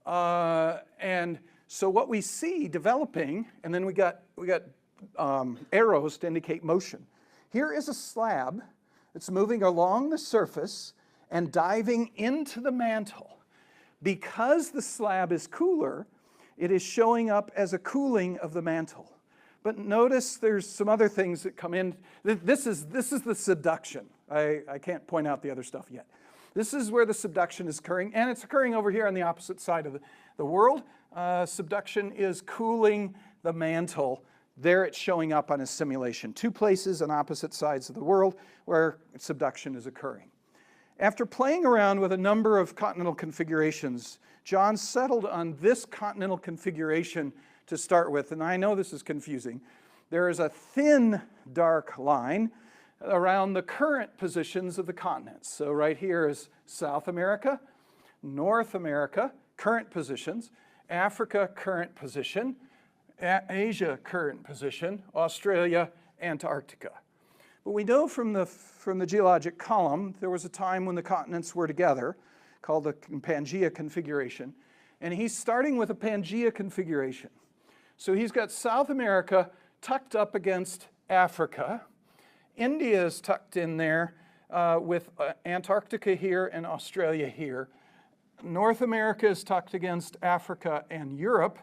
And so what we see developing, and then we got arrows to indicate motion. Here is a slab that's moving along the surface and diving into the mantle. Because the slab is cooler, it is showing up as a cooling of the mantle. But notice there's some other things that come in. This is the subduction. I can't point out the other stuff yet. This is where the subduction is occurring, and it's occurring over here on the opposite side of the world. Subduction is cooling the mantle. There it's showing up on a simulation. Two places on opposite sides of the world where subduction is occurring. After playing around with a number of continental configurations, John settled on this continental configuration to start with, and I know this is confusing. There is a thin dark line around the current positions of the continents. So right here is South America, North America, current positions, Africa, current position, Asia, current position, Australia, Antarctica. But we know from the geologic column, there was a time when the continents were together, called the Pangea configuration, and he's starting with a Pangea configuration. So he's got South America tucked up against Africa. India is tucked in there with Antarctica here and Australia here. North America is tucked against Africa and Europe,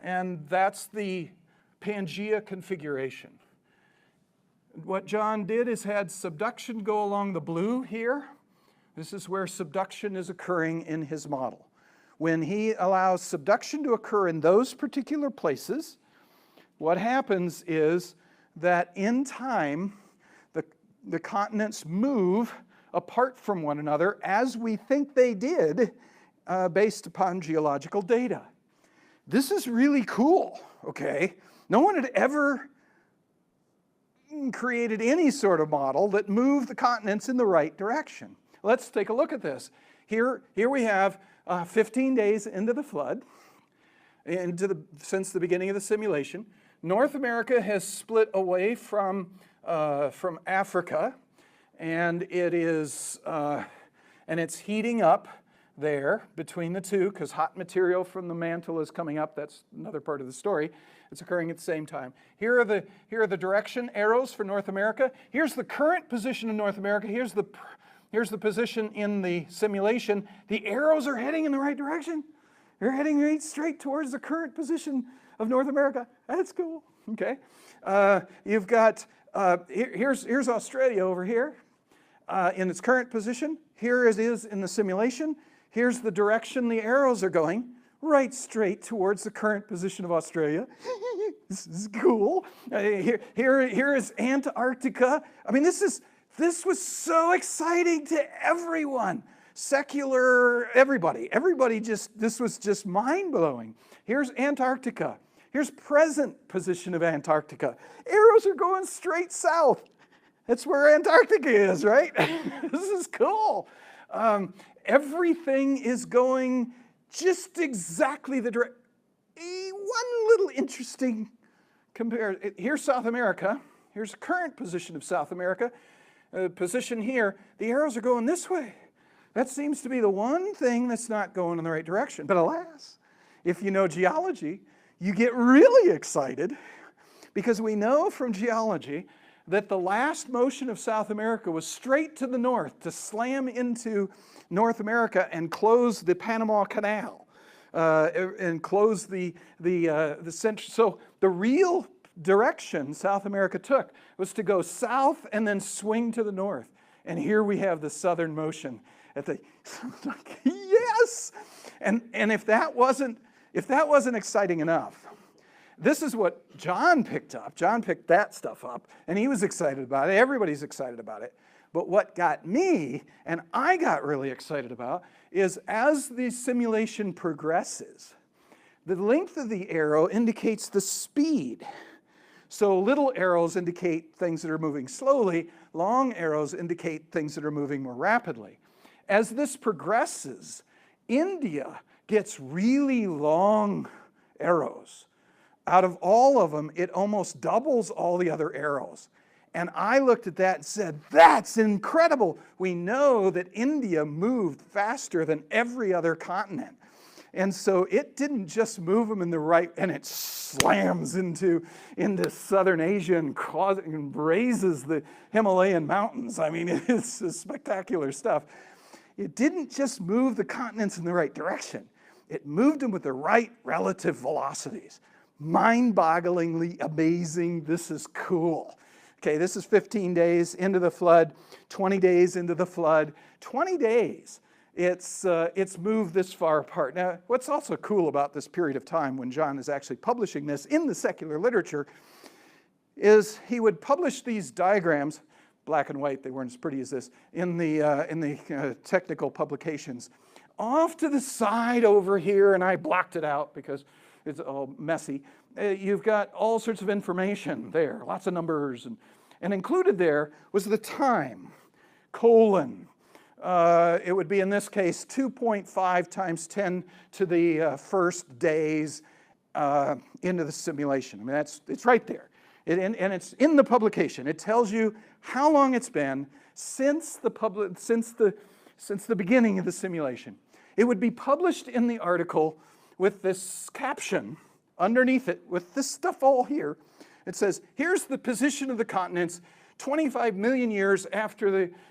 and that's the Pangea configuration. What John did is had subduction go along the blue here. This is where subduction is occurring in his model. When he allows subduction to occur in those particular places, what happens is that in time, the continents move apart from one another as we think they did based upon geological data. This is really cool, okay? No one had ever created any sort of model that moved the continents in the right direction. Let's take a look at this. Here we have 15 days into the flood, since the beginning of the simulation. North America has split away from Africa, and it's heating up there between the two because hot material from the mantle is coming up. That's another part of the story. It's occurring at the same time. Here are the direction arrows for North America. Here's the current position of North America. Here's the position in the simulation. The arrows are heading in the right direction. They're heading right straight towards the current position of North America. That's cool. Okay. You've got here's Australia over here in its current position. Here it is in the simulation. Here's the direction the arrows are going, right straight towards the current position of Australia. This is cool. Here is Antarctica. I mean, this was so exciting to everyone. Secular, everybody this was just mind-blowing. Here's Antarctica. Here's present position of Antarctica. Arrows are going straight south. That's where Antarctica is, right? This is cool. Everything is going just exactly the direction. One little interesting comparison. Here's South America. Here's the current position of South America. Position here, the arrows are going this way. That seems to be the one thing that's not going in the right direction. But alas, if you know geology, you get really excited because we know from geology that the last motion of South America was straight to the north to slam into North America and close the Panama Canal and close the central. So the real direction South America took was to go south and then swing to the north. And here we have the southern motion at the yes. And if that wasn't exciting enough, this is what John picked up. John picked that stuff up, and he was excited about it. Everybody's excited about it. But what got me, and I got really excited about, is as the simulation progresses, the length of the arrow indicates the speed. So little arrows indicate things that are moving slowly. Long arrows indicate things that are moving more rapidly. As this progresses, India gets really long arrows. Out of all of them, it almost doubles all the other arrows. And I looked at that and said, that's incredible. We know that India moved faster than every other continent. And so it didn't just move them in the right, and it slams into southern Asia and raises the Himalayan mountains. I mean, it's spectacular stuff. It didn't just move the continents in the right direction. It moved them with the right relative velocities. Mind-bogglingly amazing. This is cool. Okay, this is 15 days into the flood, 20 days into the flood. 20 days, it's moved this far apart. Now, what's also cool about this period of time when John is actually publishing this in the secular literature is he would publish these diagrams, black and white, they weren't as pretty as this, in the technical publications. Off to the side over here, and I blocked it out because it's all messy. You've got all sorts of information there, lots of numbers, and included there was the time, colon. It would be, in this case, 2.5 times 10 to the first days into the simulation. I mean, it's right there. And it's in the publication. It tells you how long it's been since the beginning of the simulation. It would be published in the article with this caption underneath it, with this stuff all here. It says, here's the position of the continents 25 million years after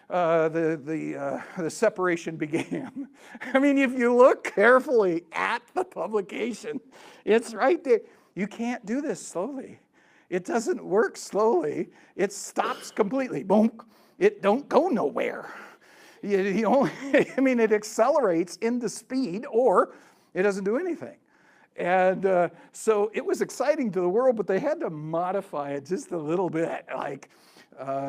the separation began. I mean, if you look carefully at the publication, it's right there. You can't do this slowly. It doesn't work slowly. It stops completely. Boom. It don't go nowhere. I mean, it accelerates into speed, or it doesn't do anything. And so it was exciting to the world, but they had to modify it just a little bit, like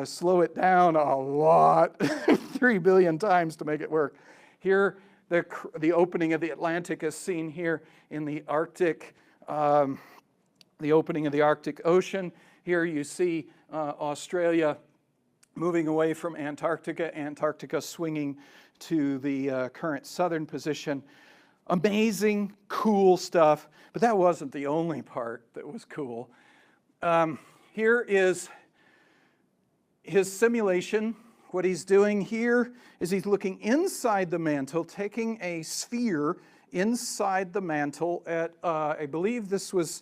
slow it down a lot, 3 billion times to make it work. Here, the opening of the Atlantic is seen here in the Arctic, the opening of the Arctic Ocean. Here you see Australia moving away from Antarctica, Antarctica swinging to the current southern position. Amazing, cool stuff, but that wasn't the only part that was cool. Here is his simulation. What he's doing here is he's looking inside the mantle, taking a sphere inside the mantle at, I believe this was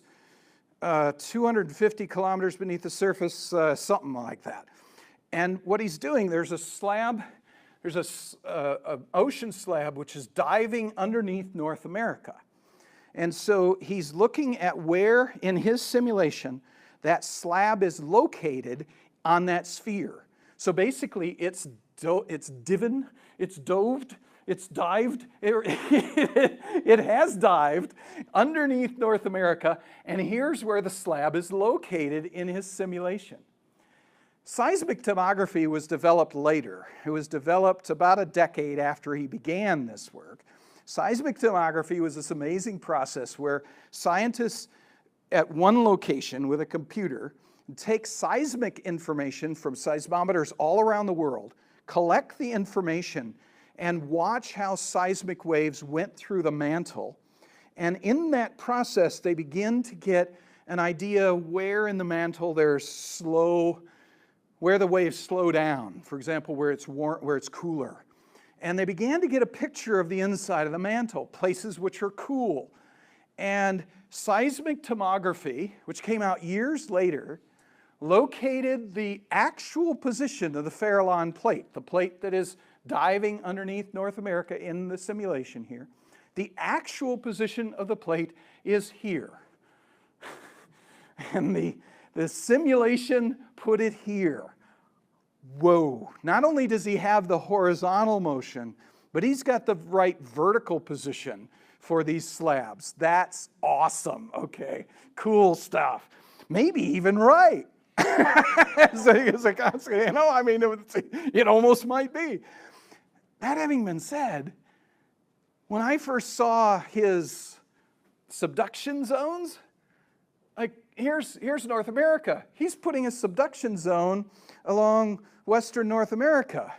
250 kilometers beneath the surface, something like that. And what he's doing, there's a slab, there's a ocean slab which is diving underneath North America. And so he's looking at where in his simulation that slab is located on that sphere. So basically it's dived, it has dived underneath North America, and here's where the slab is located in his simulation. Seismic tomography was developed later. It was developed about a decade after he began this work. Seismic tomography was this amazing process where scientists at one location with a computer take seismic information from seismometers all around the world, collect the information, and watch how seismic waves went through the mantle. And in that process, they begin to get an idea where in the mantle there's where the waves slow down, for example, where it's warm, where it's cooler. And they began to get a picture of the inside of the mantle, places which are cool. And seismic tomography, which came out years later, located the actual position of the Farallon plate, the plate that is diving underneath North America in the simulation here. The actual position of the plate is here. And the simulation put it here. Whoa. Not only does he have the horizontal motion, but he's got the right vertical position. for these slabs. That's awesome, okay, cool stuff. Maybe even right. As a consequence, you know, I mean, it almost might be. That having been said, when I first saw his subduction zones, like here's North America. He's putting a subduction zone along western North America.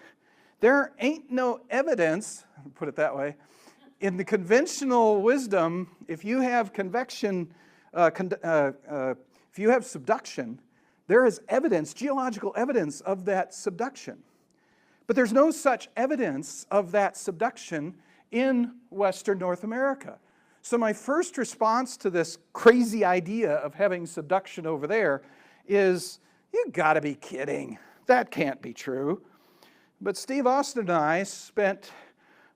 There ain't no evidence, put it that way, in the conventional wisdom, if you have convection, if you have subduction, there is evidence, geological evidence of that subduction. But there's no such evidence of that subduction in western North America. So my first response to this crazy idea of having subduction over there is, you gotta be kidding. That can't be true. But Steve Austin and I spent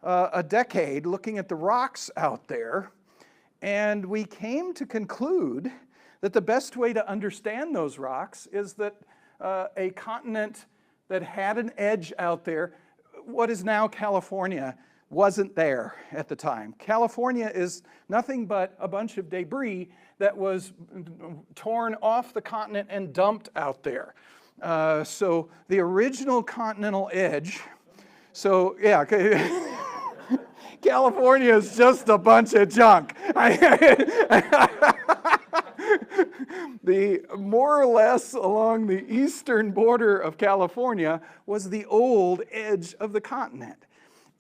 a decade looking at the rocks out there, and we came to conclude that the best way to understand those rocks is that a continent that had an edge out there, what is now California, wasn't there at the time. California is nothing but a bunch of debris that was torn off the continent and dumped out there. So the original continental edge, so yeah, California is just a bunch of junk. The more or less along the eastern border of California was the old edge of the continent.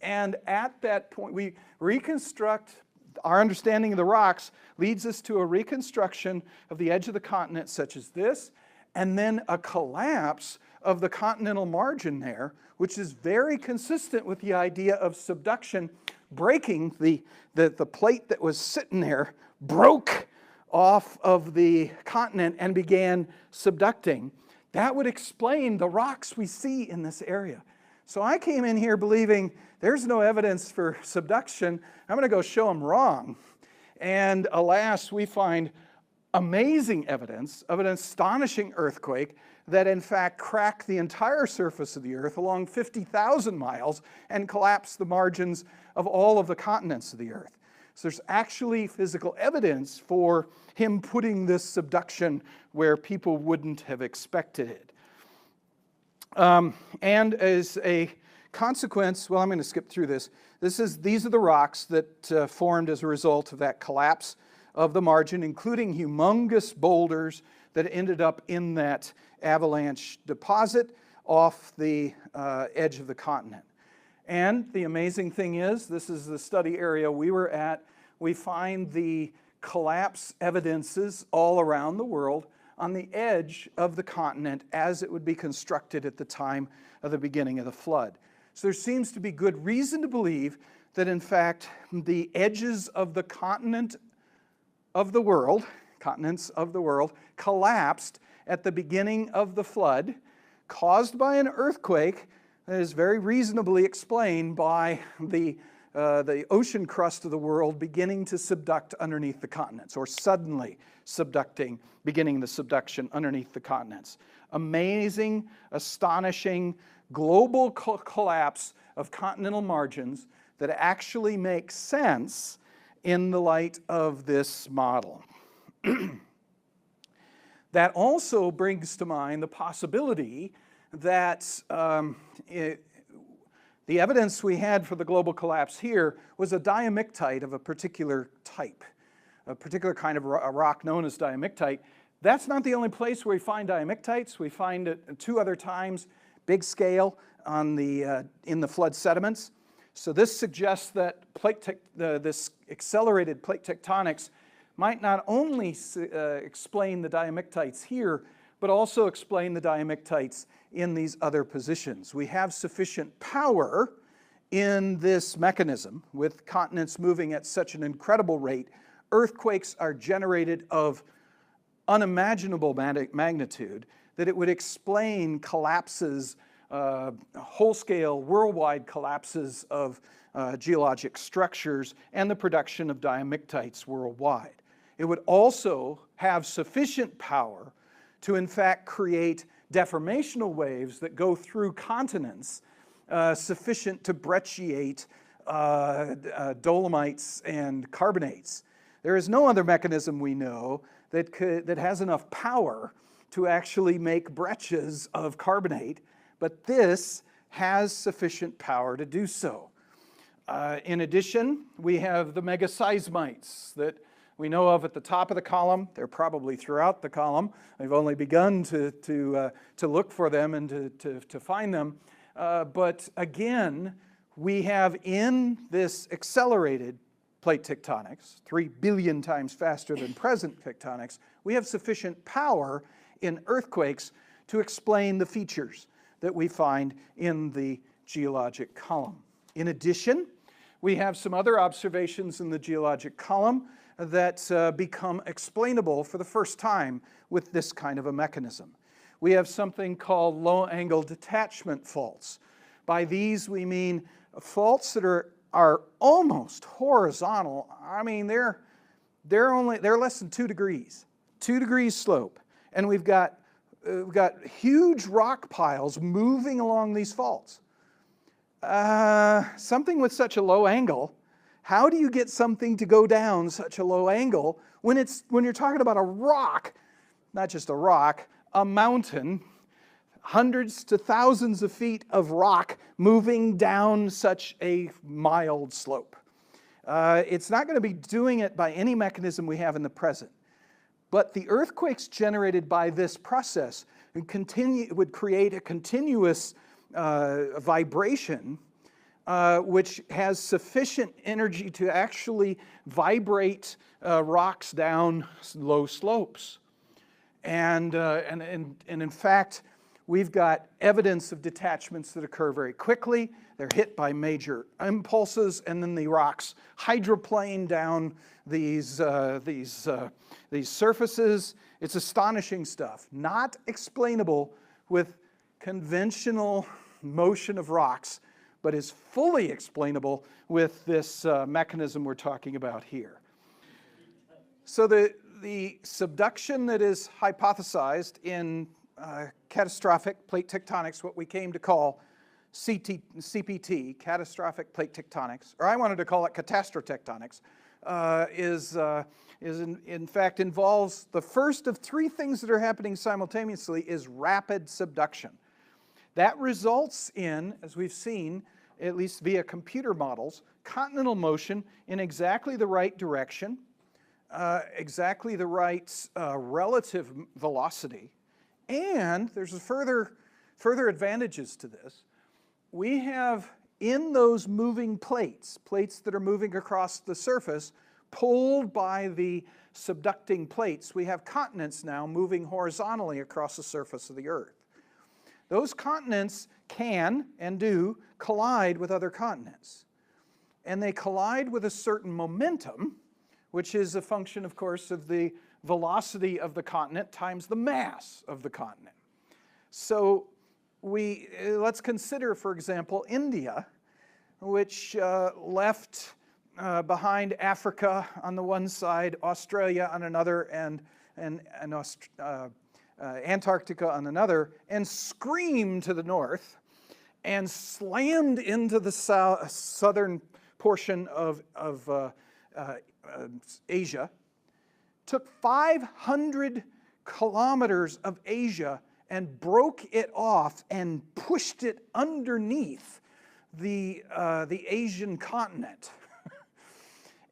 And at that point, we reconstruct, our understanding of the rocks leads us to a reconstruction of the edge of the continent such as this, and then a collapse of the continental margin there, which is very consistent with the idea of subduction breaking. The plate that was sitting there broke off of the continent and began subducting. That would explain the rocks we see in this area. So I came in here believing there's no evidence for subduction. I'm going to go show them wrong. And alas, we find amazing evidence of an astonishing earthquake that in fact cracked the entire surface of the earth along 50,000 miles and collapsed the margins of all of the continents of the earth. So there's actually physical evidence for him putting this subduction where people wouldn't have expected it. And as a consequence, well, I'm going to skip through this. These are the rocks that formed as a result of that collapse of the margin, including humongous boulders that ended up in that avalanche deposit off the edge of the continent. And the amazing thing is, this is the study area we were at. We find the collapse evidences all around the world on the edge of the continent as it would be constructed at the time of the beginning of the flood. So there seems to be good reason to believe that in fact the edges of the continents of the world collapsed at the beginning of the flood, caused by an earthquake that is very reasonably explained by the ocean crust of the world beginning to subduct underneath the continents, or suddenly subducting, beginning the subduction underneath the continents. Amazing, astonishing, global collapse of continental margins that actually makes sense in the light of this model. That also brings to mind the possibility that the evidence we had for the global collapse here was a diamictite of a particular type, a particular kind of a rock known as diamictite. That's not the only place where we find diamictites. We find it 2 other times, big scale, on in the flood sediments. So this suggests that this accelerated plate tectonics might not only explain the diamictites here, but also explain the diamictites in these other positions. We have sufficient power in this mechanism. With continents moving at such an incredible rate, earthquakes are generated of unimaginable magnitude that it would explain collapses, whole-scale, worldwide collapses of geologic structures and the production of diamictites worldwide. It would also have sufficient power to in fact create deformational waves that go through continents sufficient to brecciate dolomites and carbonates. There is no other mechanism we know that has enough power to actually make breccias of carbonate, but this has sufficient power to do so. In addition, we have the megaseismites that we know of at the top of the column. They're probably throughout the column. We've only begun to look for them and to find them. But again, we have in this accelerated plate tectonics, 3 billion times faster than present tectonics, we have sufficient power in earthquakes to explain the features that we find in the geologic column. In addition, we have some other observations in the geologic column that become explainable for the first time with this kind of a mechanism. We have something called low-angle detachment faults. By these we mean faults that are almost horizontal. I mean, they're less than 2 degrees, 2 degrees slope, and we've got huge rock piles moving along these faults. Something with such a low angle, how do you get something to go down such a low angle when you're talking about a rock, not just a rock, a mountain, hundreds to thousands of feet of rock moving down such a mild slope? It's not going to be doing it by any mechanism we have in the present. But the earthquakes generated by this process would create a continuous vibration which has sufficient energy to actually vibrate rocks down low slopes. And in fact, we've got evidence of detachments that occur very quickly. They're hit by major impulses, and then the rocks hydroplane down these surfaces. It's astonishing stuff, not explainable with conventional motion of rocks, but is fully explainable with this mechanism we're talking about here. So the subduction that is hypothesized in catastrophic plate tectonics, what we came to call CPT, catastrophic plate tectonics, or I wanted to call it catastrotectonics, in fact involves the first of 3 things that are happening simultaneously is rapid subduction. That results in, as we've seen, at least via computer models, continental motion in exactly the right direction, exactly the right relative velocity, and there's further advantages to this. We have in those moving plates that are moving across the surface, pulled by the subducting plates, we have continents now moving horizontally across the surface of the Earth. Those continents can and do collide with other continents. And they collide with a certain momentum, which is a function, of course, of the velocity of the continent times the mass of the continent. So let's consider, for example, India, which left behind Africa on the one side, Australia on another, and Antarctica on another, and screamed to the north and slammed into the southern portion of Asia, took 500 kilometers of Asia and broke it off and pushed it underneath the Asian continent.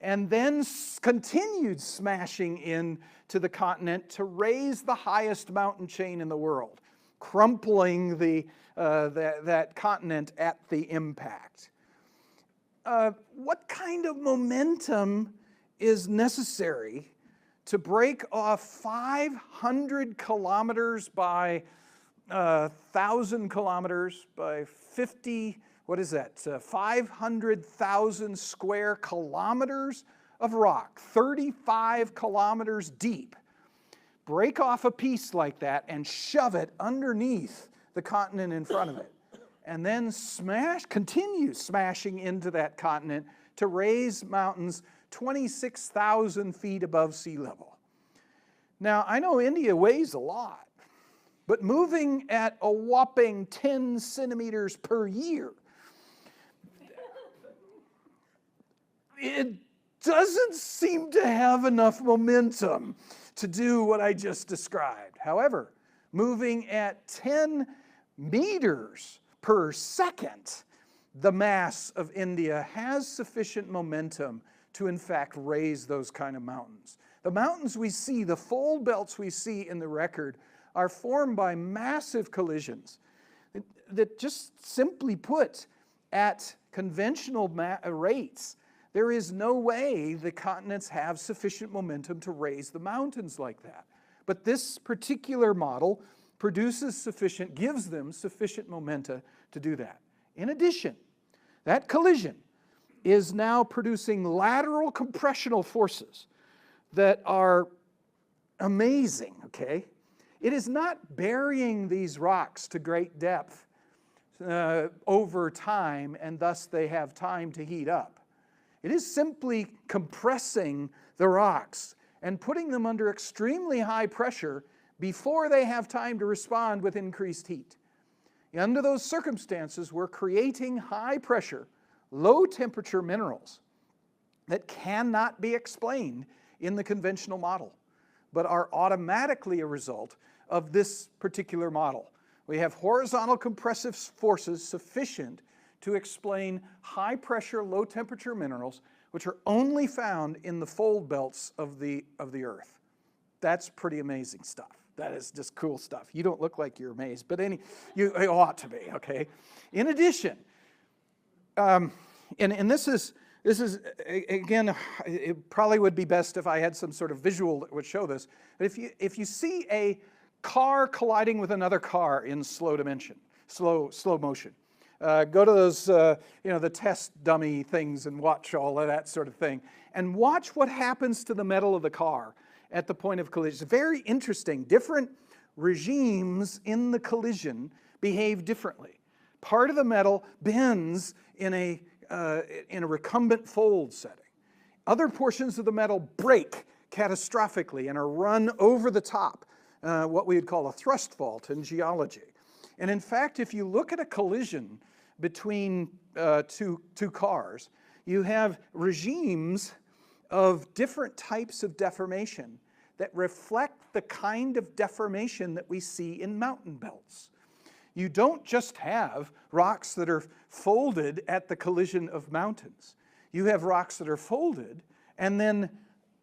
And then continued smashing into the continent to raise the highest mountain chain in the world, crumpling that continent at the impact. What kind of momentum is necessary to break off 500 kilometers by 1,000 kilometers by 50, what is that, 500,000 square kilometers of rock, 35 kilometers deep. Break off a piece like that and shove it underneath the continent in front of it. And then continue smashing into that continent to raise mountains 26,000 feet above sea level. Now, I know India weighs a lot, but moving at a whopping 10 centimeters per year, it doesn't seem to have enough momentum to do what I just described. However, moving at 10 meters per second, the mass of India has sufficient momentum to in fact raise those kind of mountains. The mountains we see, the fold belts we see in the record, are formed by massive collisions that just simply put, at conventional rates, there is no way the continents have sufficient momentum to raise the mountains like that. But this particular model gives them sufficient momentum to do that. In addition, that collision is now producing lateral compressional forces that are amazing, okay? It is not burying these rocks to great depth over time, and thus they have time to heat up. It is simply compressing the rocks and putting them under extremely high pressure before they have time to respond with increased heat. Under those circumstances, we're creating high pressure, low temperature minerals that cannot be explained in the conventional model, but are automatically a result of this particular model. We have horizontal compressive forces sufficient to explain high pressure, low temperature minerals, which are only found in the fold belts of the Earth. That's pretty amazing stuff. That is just cool stuff. You don't look like you're amazed, but you ought to be, okay? In addition, and this is again, it probably would be best if I had some sort of visual that would show this. But if you see a car colliding with another car in slow motion, go to those the test dummy things and watch all of that sort of thing, and watch what happens to the metal of the car at the point of collision. It's very interesting. Different regimes in the collision behave differently. Part of the metal bends in a recumbent fold setting. Other portions of the metal break catastrophically and are run over the top, what we would call a thrust fault in geology. And in fact, if you look at a collision between two cars, you have regimes of different types of deformation that reflect the kind of deformation that we see in mountain belts. You don't just have rocks that are folded at the collision of mountains. You have rocks that are folded, and then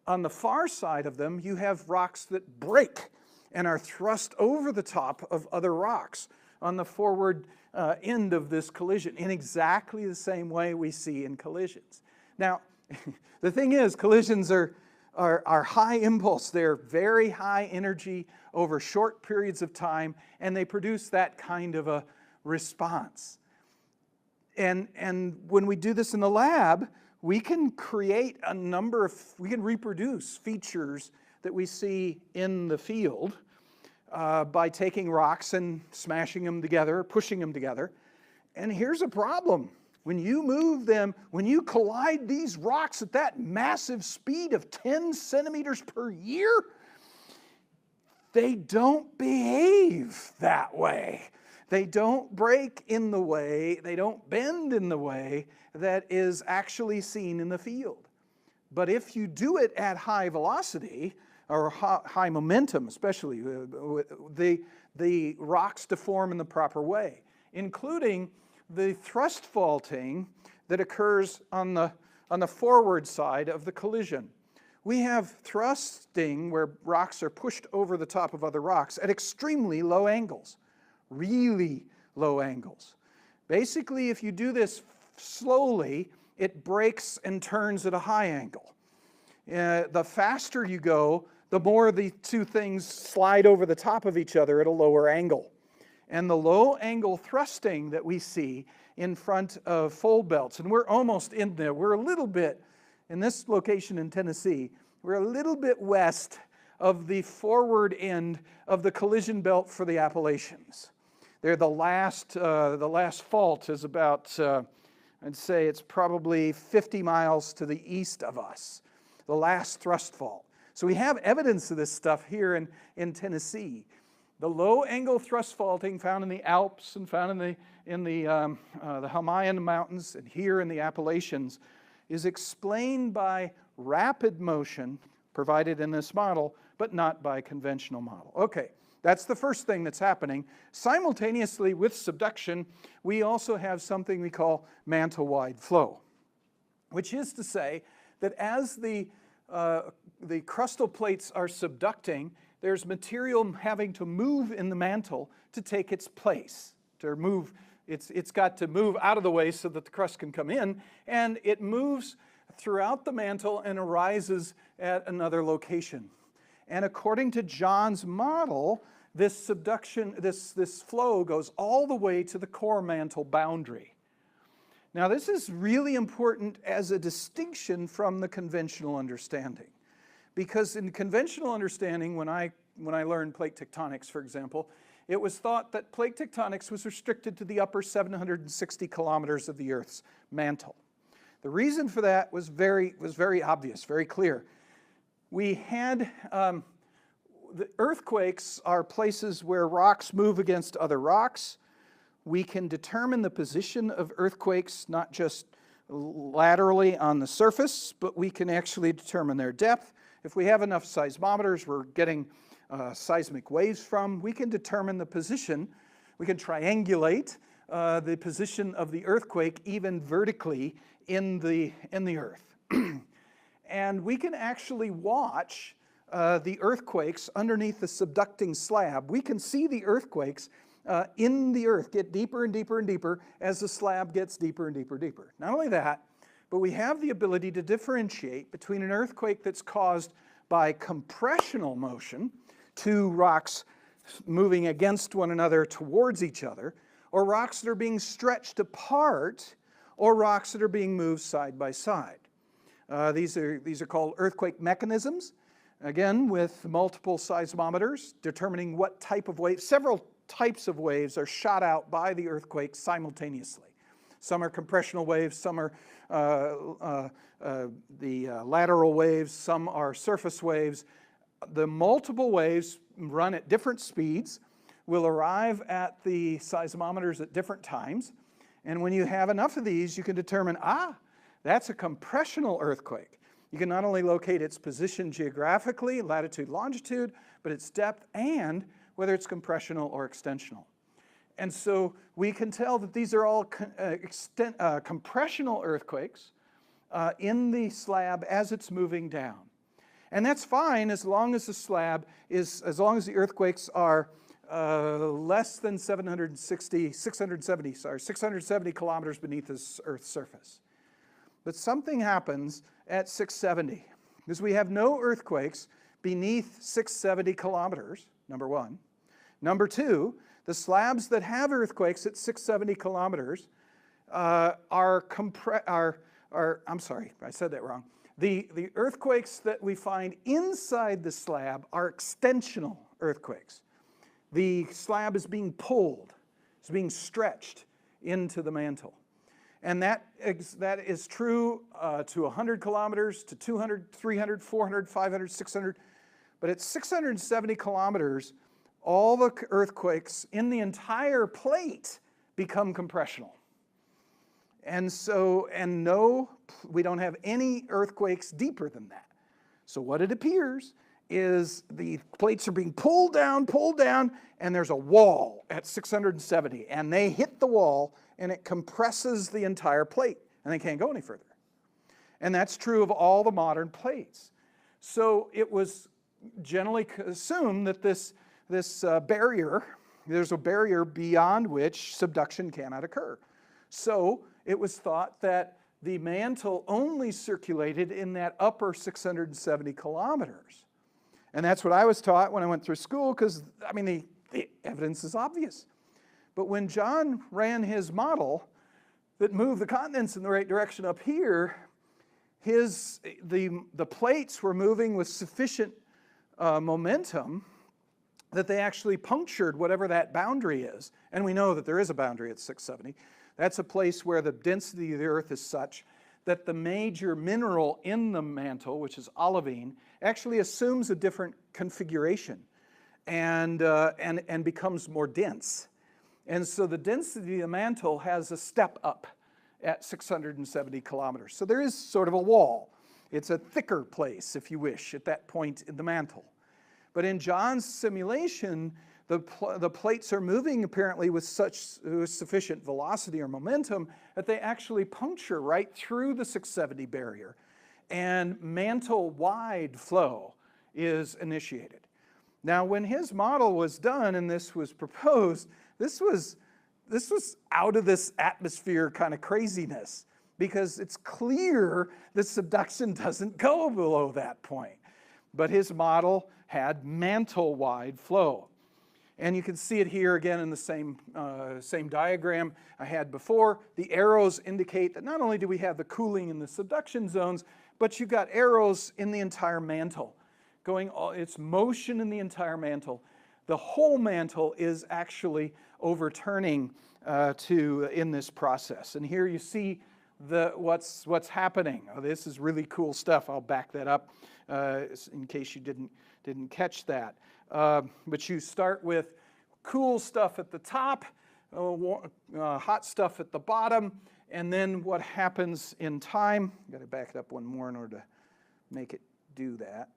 on the far side of them, you have rocks that break and are thrust over the top of other rocks on the forward end of this collision in exactly the same way we see in collisions. Now, the thing is, collisions are high impulse. They're very high energy over short periods of time, and they produce that kind of a response. And when we do this in the lab, we can create we can reproduce features that we see in the field by taking rocks and smashing them together, pushing them together. And here's a problem. When you move them, when you collide these rocks at that massive speed of 10 centimeters per year, they don't behave that way. They don't break in the way, they don't bend in the way that is actually seen in the field. But if you do it at high velocity, or high momentum especially, the rocks deform in the proper way, including the thrust faulting that occurs on the forward side of the collision. We have thrusting where rocks are pushed over the top of other rocks at extremely low angles, really low angles. Basically, if you do this slowly, it breaks and turns at a high angle. The faster you go, the more the two things slide over the top of each other at a lower angle. And the low angle thrusting that we see in front of fold belts, and we're almost in there, we're a little bit, in this location in Tennessee, we're a little bit west of the forward end of the collision belt for the Appalachians. They're the last fault is about, I'd say it's probably 50 miles to the east of us, the last thrust fault. So we have evidence of this stuff here in Tennessee. The low angle thrust faulting found in the Alps and found in the Himalayan mountains and here in the Appalachians is explained by rapid motion provided in this model, but not by conventional model. Okay, that's the first thing that's happening. Simultaneously with subduction, we also have something we call mantle-wide flow, which is to say that as the crustal plates are subducting, there's material having to move in the mantle to take its place, to move. It's got to move out of the way so that the crust can come in, and it moves throughout the mantle and arises at another location. And according to John's model, this subduction, this flow goes all the way to the core mantle boundary. Now this is really important as a distinction from the conventional understanding. Because in conventional understanding, when I learned plate tectonics, for example, it was thought that plate tectonics was restricted to the upper 760 kilometers of the Earth's mantle. The reason for that was very obvious, very clear. We had, the earthquakes are places where rocks move against other rocks. We can determine the position of earthquakes not just laterally on the surface, but we can actually determine their depth. If we have enough seismometers we're getting seismic waves from, we can determine the position. We can triangulate the position of the earthquake even vertically in the earth. And we can actually watch the earthquakes underneath the subducting slab. We can see the earthquakes in the earth get deeper and deeper and deeper as the slab gets deeper and deeper and deeper. Not only that, but we have the ability to differentiate between an earthquake that's caused by compressional motion, two rocks moving against one another towards each other, or rocks that are being stretched apart, or rocks that are being moved side by side. These are called earthquake mechanisms, again with multiple seismometers, determining what type of wave. Several types of waves are shot out by the earthquake simultaneously. Some are compressional waves, some are lateral waves, some are surface waves. The multiple waves run at different speeds, will arrive at the seismometers at different times, and when you have enough of these, you can determine, that's a compressional earthquake. You can not only locate its position geographically, latitude, longitude, but its depth and whether it's compressional or extensional. And so we can tell that these are all compressional earthquakes in the slab as it's moving down. And that's fine as long as the slab is, as long as the earthquakes are less than 670 kilometers beneath the Earth's surface. But something happens at 670, because we have no earthquakes beneath 670 kilometers, number one. Number two, the slabs that have earthquakes at 670 kilometers I'm sorry, I said that wrong. The earthquakes that we find inside the slab are extensional earthquakes. The slab is being pulled, it's being stretched into the mantle. And that is true to 100 kilometers, to 200, 300, 400, 500, 600. But at 670 kilometers, all the earthquakes in the entire plate become compressional. And so, no, we don't have any earthquakes deeper than that. So what it appears is the plates are being pulled down, and there's a wall at 670. And they hit the wall, and it compresses the entire plate, and they can't go any further. And that's true of all the modern plates. So it was generally assumed that there's a barrier beyond which subduction cannot occur. So it was thought that the mantle only circulated in that upper 670 kilometers. And that's what I was taught when I went through school, because, I mean, the evidence is obvious. But when John ran his model that moved the continents in the right direction up here, the plates were moving with sufficient momentum that they actually punctured whatever that boundary is. And we know that there is a boundary at 670. That's a place where the density of the Earth is such that the major mineral in the mantle, which is olivine, actually assumes a different configuration and becomes more dense. And so the density of the mantle has a step up. at 670 kilometers. So there is sort of a wall. It's a thicker place, if you wish, at that point in the mantle. But in John's simulation, the plates are moving apparently with sufficient velocity or momentum that they actually puncture right through the 670 barrier, and mantle-wide flow is initiated. Now, when his model was done and this was proposed, this was out of this atmosphere kind of craziness, because it's clear that subduction doesn't go below that point. But his model had mantle-wide flow. And you can see it here again in the same diagram I had before. The arrows indicate that not only do we have the cooling in the subduction zones, but you've got arrows in the entire mantle. It's motion in the entire mantle. The whole mantle is actually overturning in this process. And here you see what's happening. Oh, this is really cool stuff. I'll back that up in case you didn't catch that. But you start with cool stuff at the top, hot stuff at the bottom, and then what happens in time. I've got to back it up one more in order to make it do that.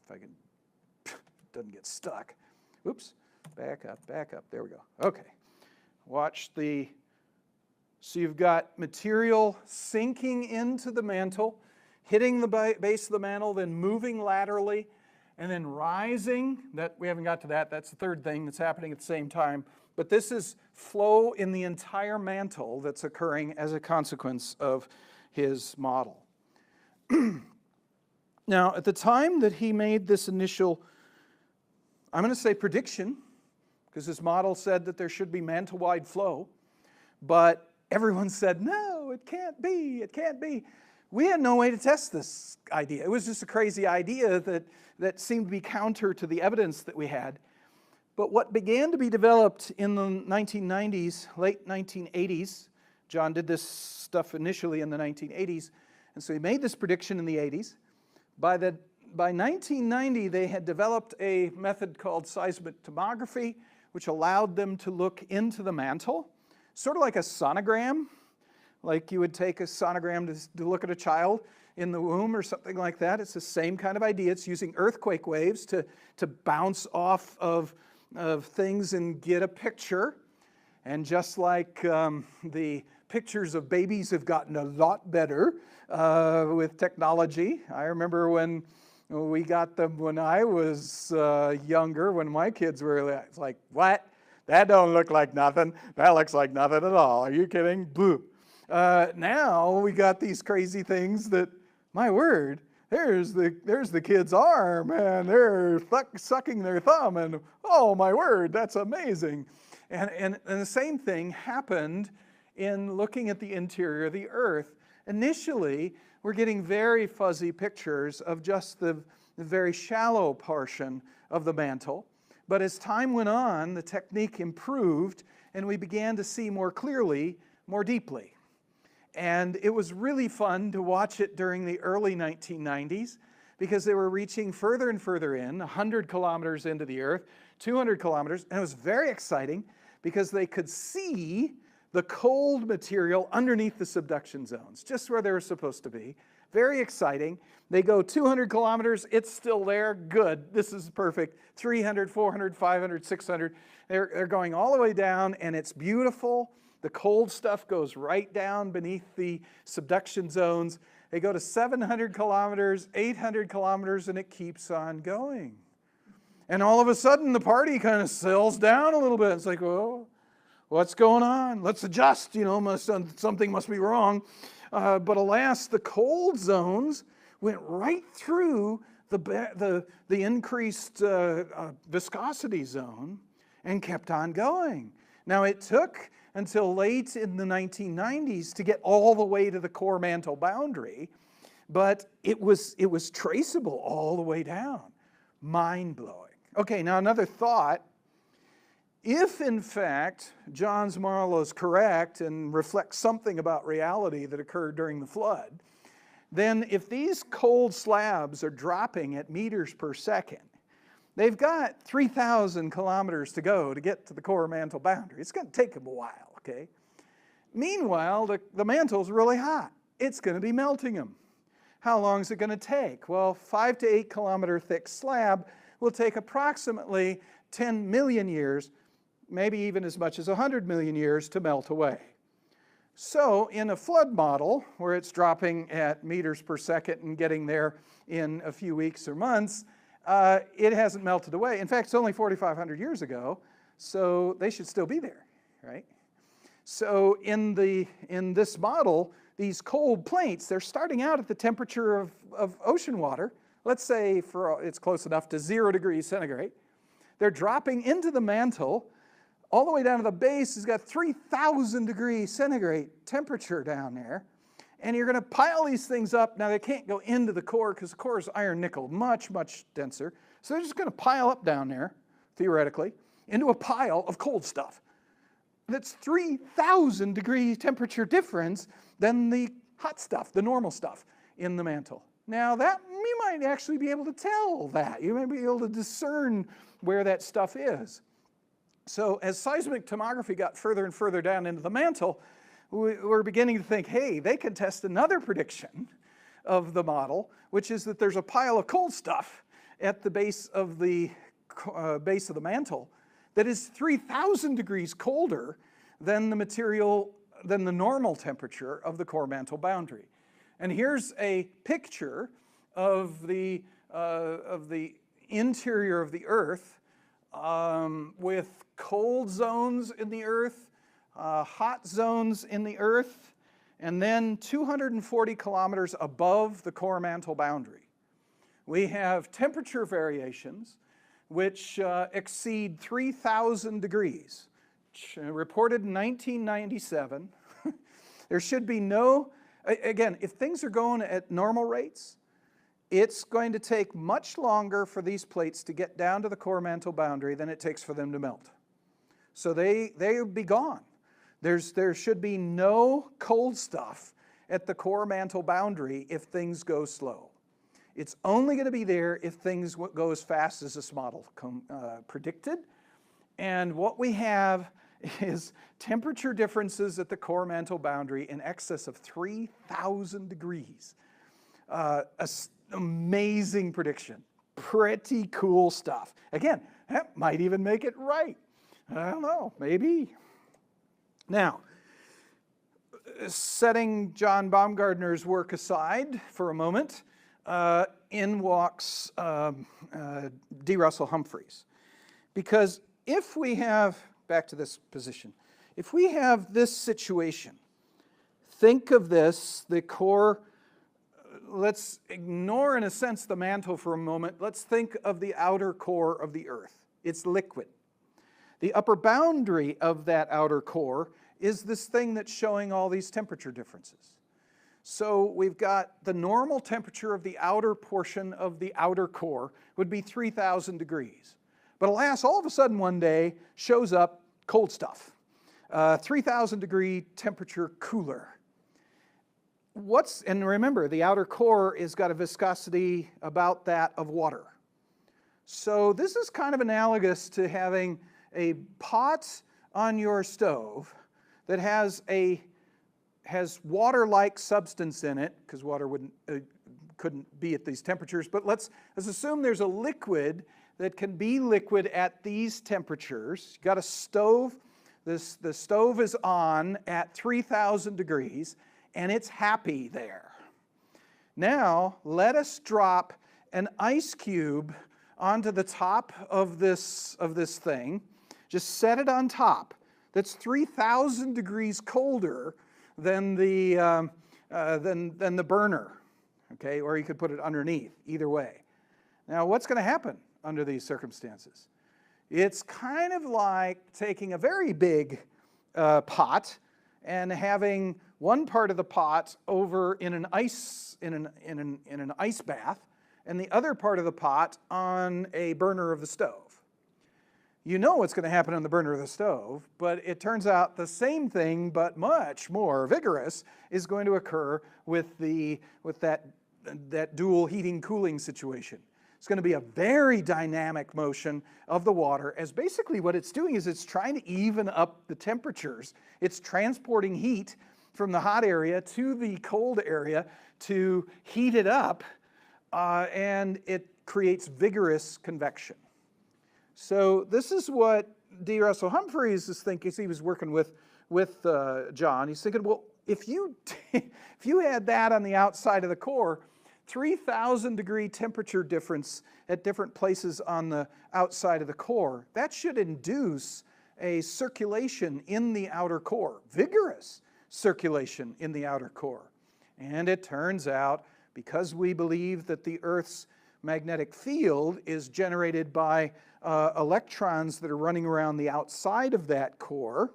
If I can, doesn't get stuck. Oops, back up, there we go. Okay, watch so you've got material sinking into the mantle, hitting the base of the mantle, then moving laterally, and then rising. We haven't got to that. That's the third thing that's happening at the same time. But this is flow in the entire mantle that's occurring as a consequence of his model. Now, at the time that he made this initial, I'm going to say prediction, because his model said that there should be mantle-wide flow, but everyone said, no, it can't be, it can't be. We had no way to test this idea. It was just a crazy idea that seemed to be counter to the evidence that we had. But what began to be developed in the 1990s, late 1980s, John did this stuff initially in the 1980s, and so he made this prediction in the 80s. By 1990, they had developed a method called seismic tomography, which allowed them to look into the mantle, sort of like a sonogram. Like you would take a sonogram to look at a child in the womb or something like that. It's the same kind of idea. It's using earthquake waves to bounce off of things and get a picture. And just like the pictures of babies have gotten a lot better with technology. I remember when we got them when I was younger, when my kids were, it's like, what? That don't look like nothing. That looks like nothing at all. Are you kidding? Boo. Now we got these crazy things that, my word, there's the kid's arm, and they're sucking their thumb, and oh my word, that's amazing. And the same thing happened in looking at the interior of the Earth. Initially, we're getting very fuzzy pictures of just the very shallow portion of the mantle. But as time went on, the technique improved, and we began to see more clearly, more deeply. And it was really fun to watch it during the early 1990s, because they were reaching further and further in, 100 kilometers into the Earth, 200 kilometers, and it was very exciting because they could see the cold material underneath the subduction zones, just where they were supposed to be. Very exciting. They go 200 kilometers, it's still there, good, this is perfect. 300, 400, 500, 600, they're going all the way down, and it's beautiful. The cold stuff goes right down beneath the subduction zones. They go to 700 kilometers, 800 kilometers, and it keeps on going. And all of a sudden, the party kind of settles down a little bit. It's like, oh, what's going on? Let's adjust, something must be wrong. But alas, the cold zones went right through the increased viscosity zone and kept on going. Now, it took until late in the 1990s to get all the way to the core mantle boundary, but it was traceable all the way down. Mind-blowing. Okay, now another thought. If, in fact, John's model is correct and reflects something about reality that occurred during the flood, then if these cold slabs are dropping at meters per second, they've got 3,000 kilometers to go to get to the core mantle boundary. It's going to take them a while, okay? Meanwhile, the mantle's really hot. It's going to be melting them. How long is it going to take? Well, 5 to 8 kilometer thick slab will take approximately 10 million years, maybe even as much as 100 million years to melt away. So in a flood model, where it's dropping at meters per second and getting there in a few weeks or months, it hasn't melted away. In fact, it's only 4,500 years ago, so they should still be there, right? So in this model, these cold plates, they're starting out at the temperature of ocean water. Let's say it's close enough to 0 degrees centigrade. They're dropping into the mantle. All the way down to the base has got 3,000 degrees centigrade temperature down there. And you're going to pile these things up. Now, they can't go into the core because the core is iron nickel, much, much denser. So they're just going to pile up down there, theoretically, into a pile of cold stuff. That's 3,000 degree temperature difference than the hot stuff, the normal stuff in the mantle. Now, you might actually be able to tell that. You might be able to discern where that stuff is. So as seismic tomography got further and further down into the mantle, we're beginning to think, hey, they could test another prediction of the model, which is that there's a pile of cold stuff at the base of the mantle that is 3,000 degrees colder than the normal temperature of the core mantle boundary. And here's a picture of the interior of the Earth with cold zones in the Earth, hot zones in the Earth, and then 240 kilometers above the core mantle boundary. We have temperature variations which exceed 3,000 degrees, reported in 1997. There should be no, again, if things are going at normal rates, it's going to take much longer for these plates to get down to the core mantle boundary than it takes for them to melt. So they would be gone. There should be no cold stuff at the core mantle boundary if things go slow. It's only going to be there if things go as fast as this model predicted. And what we have is temperature differences at the core mantle boundary in excess of 3,000 degrees. Amazing prediction. Pretty cool stuff. Again, that might even make it right. I don't know, maybe. Now, setting John Baumgartner's work aside for a moment, in walks D. Russell Humphreys. Because if we have, back to this position, if we have this situation, think of this, the core, let's ignore in a sense the mantle for a moment. Let's think of the outer core of the Earth. It's liquid. The upper boundary of that outer core is this thing that's showing all these temperature differences. So we've got the normal temperature of the outer portion of the outer core would be 3,000 degrees. But alas, all of a sudden one day shows up cold stuff, 3,000 degree temperature cooler. And remember, the outer core has got a viscosity about that of water. So this is kind of analogous to having a pot on your stove that has water-like substance in it, because water couldn't be at these temperatures, but let's assume there's a liquid that can be liquid at these temperatures. You've got a stove, the stove is on at 3,000 degrees, and it's happy there. Now, let us drop an ice cube onto the top of this thing. Just set it on top. That's 3,000 degrees colder than the burner, okay? Or you could put it underneath, either way. Now, what's going to happen under these circumstances? It's kind of like taking a very big pot and having one part of the pot over in an ice bath, and the other part of the pot on a burner of the stove. You know what's going to happen on the burner of the stove, but it turns out the same thing, but much more vigorous, is going to occur with that dual heating cooling situation. It's going to be a very dynamic motion of the water, as basically what it's doing is it's trying to even up the temperatures. It's transporting heat from the hot area to the cold area to heat it up, and it creates vigorous convection. So this is what D. Russell Humphreys is thinking. He was working with John. He's thinking, well, if you had that on the outside of the core, 3,000 degree temperature difference at different places on the outside of the core, that should induce a circulation in the outer core, vigorous circulation in the outer core. And it turns out, because we believe that the Earth's magnetic field is generated by electrons that are running around the outside of that core,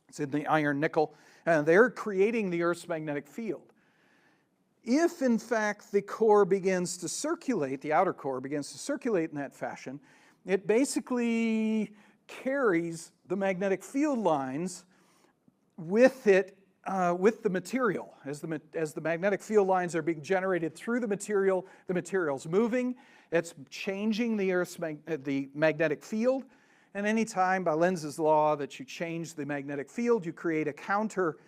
it's in the iron nickel, and they're creating the Earth's magnetic field. If, in fact, the core begins to circulate, the outer core begins to circulate in that fashion, it basically carries the magnetic field lines with it, with the material. As the magnetic field lines are being generated through the material's moving, it's changing the Earth's the magnetic field. And any time, by Lenz's law, that you change the magnetic field, you create a counter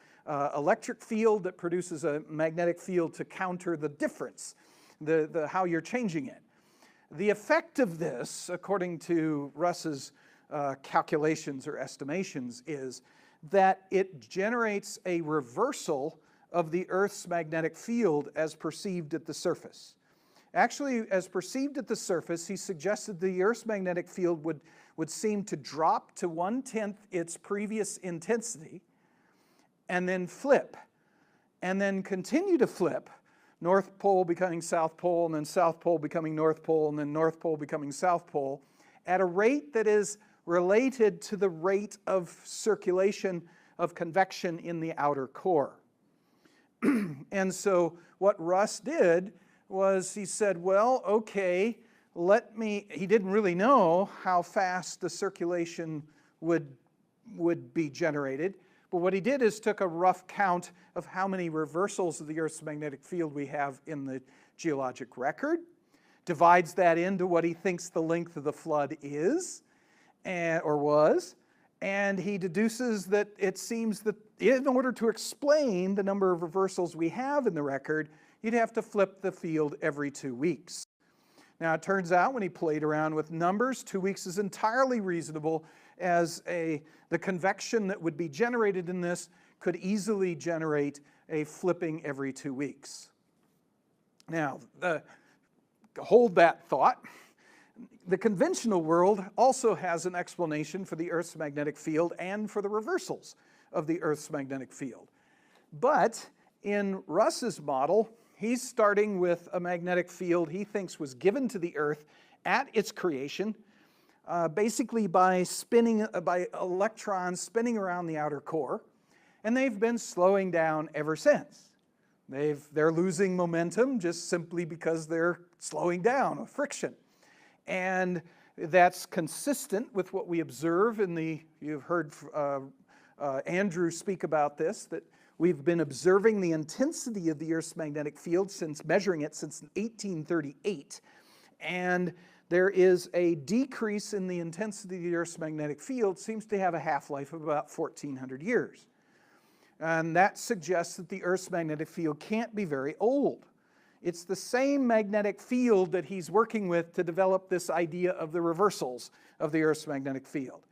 electric field that produces a magnetic field to counter the difference, how you're changing it. The effect of this, according to Russ's calculations or estimations, is that it generates a reversal of the Earth's magnetic field as perceived at the surface. Actually, as perceived at the surface, he suggested the Earth's magnetic field would seem to drop to 1/10 its previous intensity, and then flip, and then continue to flip, North Pole becoming South Pole, and then South Pole becoming North Pole, and then North Pole becoming South Pole, at a rate that is related to the rate of circulation of convection in the outer core. And so what Russ did was he said, well, okay, he didn't really know how fast the circulation would be generated. But what he did is took a rough count of how many reversals of the Earth's magnetic field we have in the geologic record, divides that into what he thinks the length of the flood is, or was, and he deduces that it seems that in order to explain the number of reversals we have in the record, you'd have to flip the field every 2 weeks. Now, it turns out when he played around with numbers, 2 weeks is entirely reasonable, as the convection that would be generated in this could easily generate a flipping every 2 weeks. Now, hold that thought. The conventional world also has an explanation for the Earth's magnetic field and for the reversals of the Earth's magnetic field. But in Russ's model, he's starting with a magnetic field he thinks was given to the Earth at its creation, basically by electrons spinning around the outer core, and they've been slowing down ever since. They're losing momentum just simply because they're slowing down with friction. And that's consistent with what we observe you've heard Andrew speak about this, that we've been observing the intensity of the Earth's magnetic field measuring it since 1838. And there is a decrease in the intensity of the Earth's magnetic field, seems to have a half-life of about 1,400 years. And that suggests that the Earth's magnetic field can't be very old. It's the same magnetic field that he's working with to develop this idea of the reversals of the Earth's magnetic field.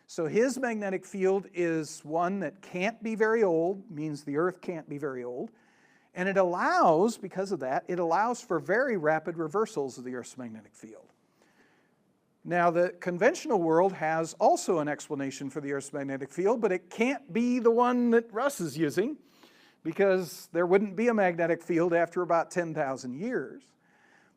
So his magnetic field is one that can't be very old, means the Earth can't be very old, and it allows, because of that, it allows for very rapid reversals of the Earth's magnetic field. Now, the conventional world has also an explanation for the Earth's magnetic field, but it can't be the one that Russ is using, because there wouldn't be a magnetic field after about 10,000 years.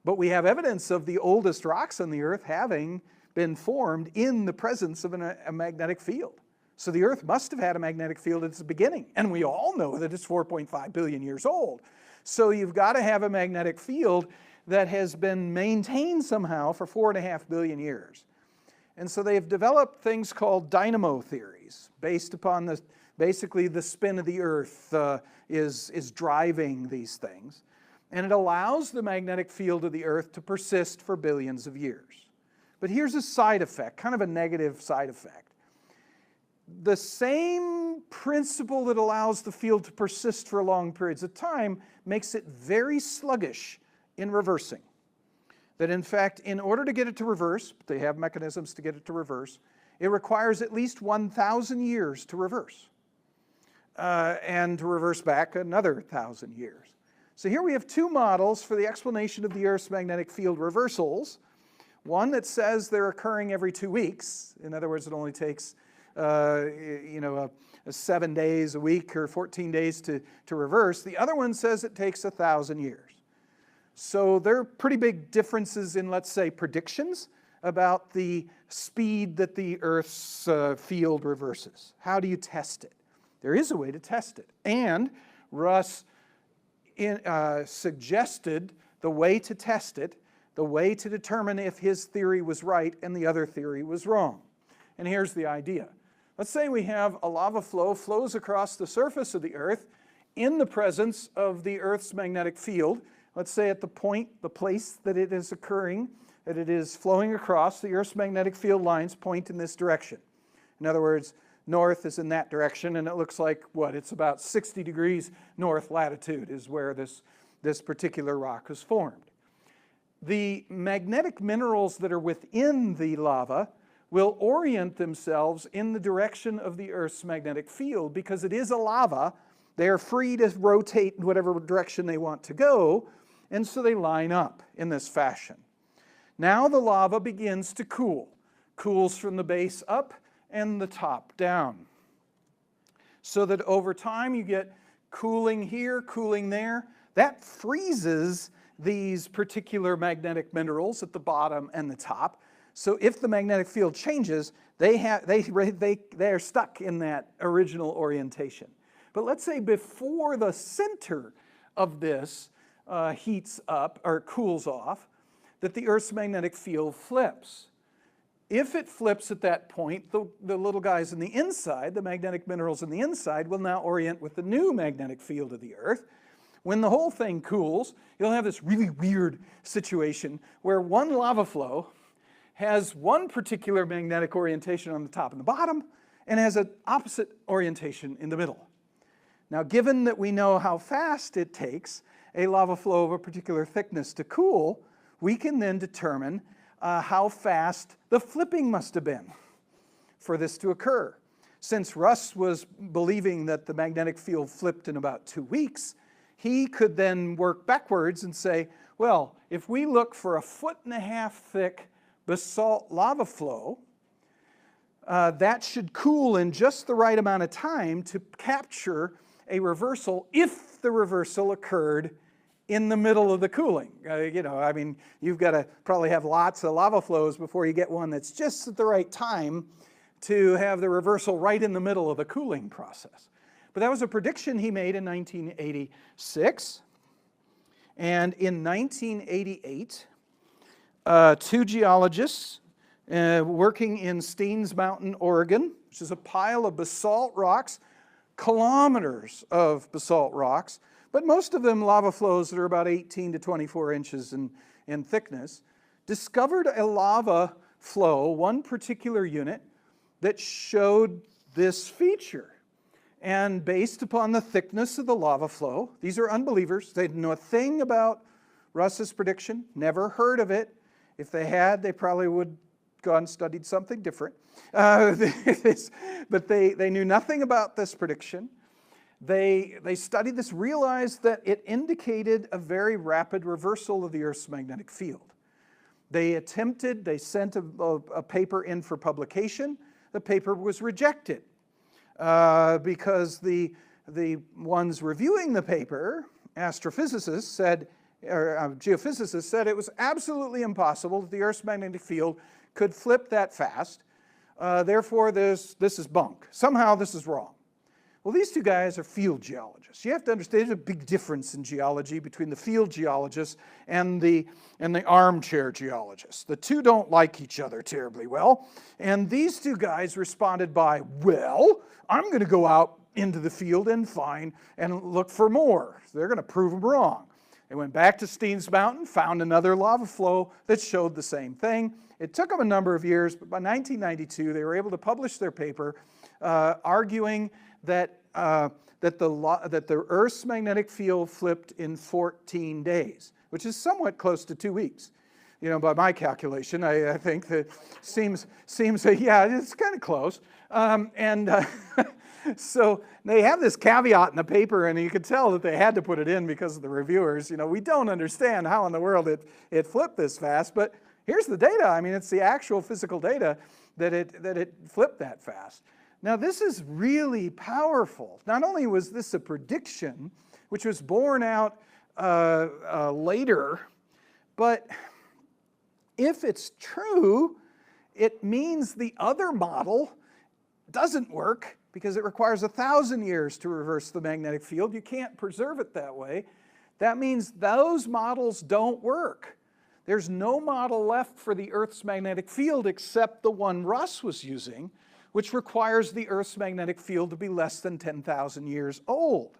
But we have evidence of the oldest rocks on the Earth having been formed in the presence of a magnetic field. So the Earth must have had a magnetic field at its beginning, and we all know that it's 4.5 billion years old. So you've got to have a magnetic field that has been maintained somehow for 4.5 billion years. And so they've developed things called dynamo theories, based upon basically the spin of the Earth is driving these things. and it allows the magnetic field of the Earth to persist for billions of years. But here's a side effect, kind of a negative side effect. The same principle that allows the field to persist for long periods of time makes it very sluggish in reversing. That in fact, in order to get it to reverse, they have mechanisms to get it to reverse, it requires at least 1,000 years to reverse. And to reverse back another 1,000 years. So here we have two models for the explanation of the Earth's magnetic field reversals. One that says they're occurring every 2 weeks. In other words, it only takes 7 days a week or 14 days to reverse. The other one says it takes 1,000 years. So there are pretty big differences in, let's say, predictions about the speed that the Earth's field reverses. How do you test it? There is a way to test it. And Russ suggested the way to test it, the way to determine if his theory was right and the other theory was wrong. And here's the idea. Let's say we have a lava flow flows across the surface of the Earth in the presence of the Earth's magnetic field. Let's say at the place that it is occurring, that it is flowing across, the Earth's magnetic field lines point in this direction. In other words, north is in that direction, and it looks like, what, it's about 60 degrees north latitude is where this particular rock is formed. The magnetic minerals that are within the lava will orient themselves in the direction of the Earth's magnetic field because it is a lava. They are free to rotate in whatever direction they want to go, and so they line up in this fashion. Now the lava begins to cool. Cools from the base up and the top down. So that over time you get cooling here, cooling there. That freezes these particular magnetic minerals at the bottom and the top. So if the magnetic field changes, they are stuck in that original orientation. But let's say before the center of this heats up or cools off, that the Earth's magnetic field flips. If it flips at that point, the little guys in the inside, the magnetic minerals in the inside, will now orient with the new magnetic field of the Earth. When the whole thing cools, you'll have this really weird situation where one lava flow has one particular magnetic orientation on the top and the bottom, and has an opposite orientation in the middle. Now, given that we know how fast it takes a lava flow of a particular thickness to cool, we can then determine how fast the flipping must have been for this to occur. Since Russ was believing that the magnetic field flipped in about 2 weeks, he could then work backwards and say, well, if we look for a 1.5 foot thick basalt lava flow, that should cool in just the right amount of time to capture a reversal if the reversal occurred in the middle of the cooling. I mean, you've got to probably have lots of lava flows before you get one that's just at the right time to have the reversal right in the middle of the cooling process. But that was a prediction he made in 1986. And in 1988, two geologists working in Steens Mountain, Oregon, which is a pile of basalt rocks, kilometers of basalt rocks, but most of them lava flows that are about 18 to 24 inches in thickness, discovered a lava flow, one particular unit, that showed this feature. And based upon the thickness of the lava flow, these are unbelievers. They didn't know a thing about Russ's prediction, never heard of it. If they had, they probably would have gone and studied something different. But they knew nothing about this prediction. They studied this, realized that it indicated a very rapid reversal of the Earth's magnetic field. They sent a paper in for publication. The paper was rejected because the ones reviewing the paper, astrophysicists said, or geophysicists said it was absolutely impossible that the Earth's magnetic field could flip that fast. Therefore, this is bunk. Somehow this is wrong. Well, these two guys are field geologists. You have to understand there's a big difference in geology between the field geologists and the armchair geologists. The two don't like each other terribly well. And these two guys responded by, well, I'm going to go out into the field and find and look for more. So they're going to prove them wrong. They went back to Steens Mountain, found another lava flow that showed the same thing. It took them a number of years, but by 1992 they were able to publish their paper arguing that, that the Earth's magnetic field flipped in 14 days, which is somewhat close to 2 weeks. You know, by my calculation, I think that seems yeah, it's kind of close. So they have this caveat in the paper, and you could tell that they had to put it in because of the reviewers. You know, we don't understand how in the world it flipped this fast, but here's the data. I mean, it's the actual physical data that it flipped that fast. Now, this is really powerful. Not only was this a prediction, which was borne out later, but if it's true, it means the other model doesn't work because it requires 1,000 years to reverse the magnetic field. You can't preserve it that way. That means those models don't work. There's no model left for the Earth's magnetic field except the one Russ was using, which requires the Earth's magnetic field to be less than 10,000 years old.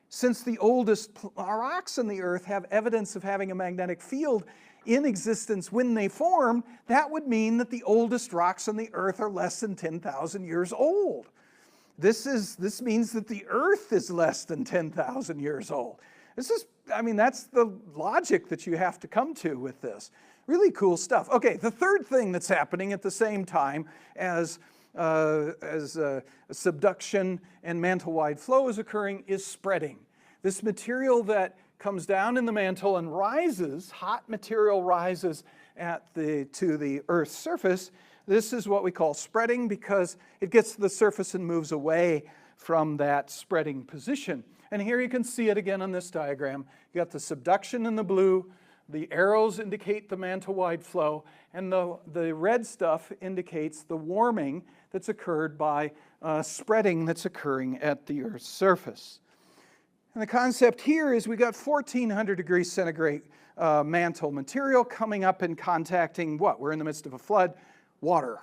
Since the oldest rocks on the Earth have evidence of having a magnetic field in existence when they formed, that would mean that the oldest rocks on the Earth are less than 10,000 years old. This means that the Earth is less than 10,000 years old. I mean, that's the logic that you have to come to with this. Really cool stuff. Okay, the third thing that's happening at the same time as subduction and mantle-wide flow is occurring is spreading. This material that comes down in the mantle and rises, hot material rises to the Earth's surface. This is what we call spreading because it gets to the surface and moves away from that spreading position. And here you can see it again on this diagram. You got the subduction in the blue, the arrows indicate the mantle-wide flow, and the red stuff indicates the warming that's occurred by spreading that's occurring at the Earth's surface. And the concept here is we got 1,400 degrees centigrade mantle material coming up and contacting what? We're in the midst of a flood. Water.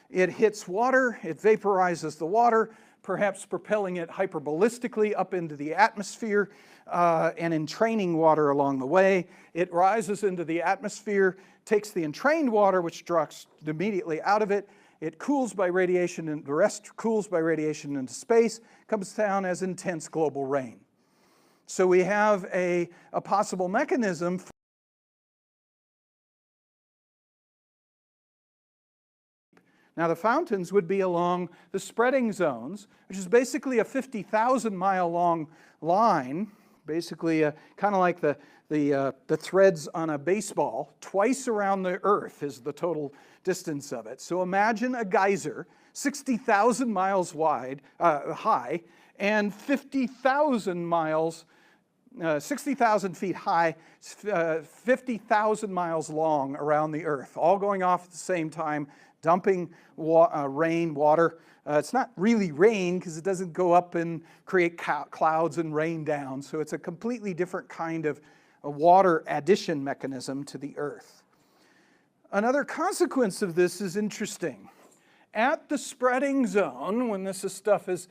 It hits water, it vaporizes the water, perhaps propelling it hyperballistically up into the atmosphere and entraining water along the way. It rises into the atmosphere, takes the entrained water, which drops immediately out of it. It cools by radiation, and the rest cools by radiation into space, comes down as intense global rain. So we have a possible mechanism. Now the fountains would be along the spreading zones, which is basically a 50,000 mile long line, basically kind of like the threads on a baseball. Twice around the Earth is the total distance of it. So imagine a geyser 60,000 miles wide, high, and 50,000 miles, 60,000 feet high, 50,000 miles long around the Earth, all going off at the same time, dumping rain, water. It's not really rain because it doesn't go up and create clouds and rain down. So it's a completely different kind of a water addition mechanism to the Earth. Another consequence of this is interesting. At the spreading zone, when this stuff is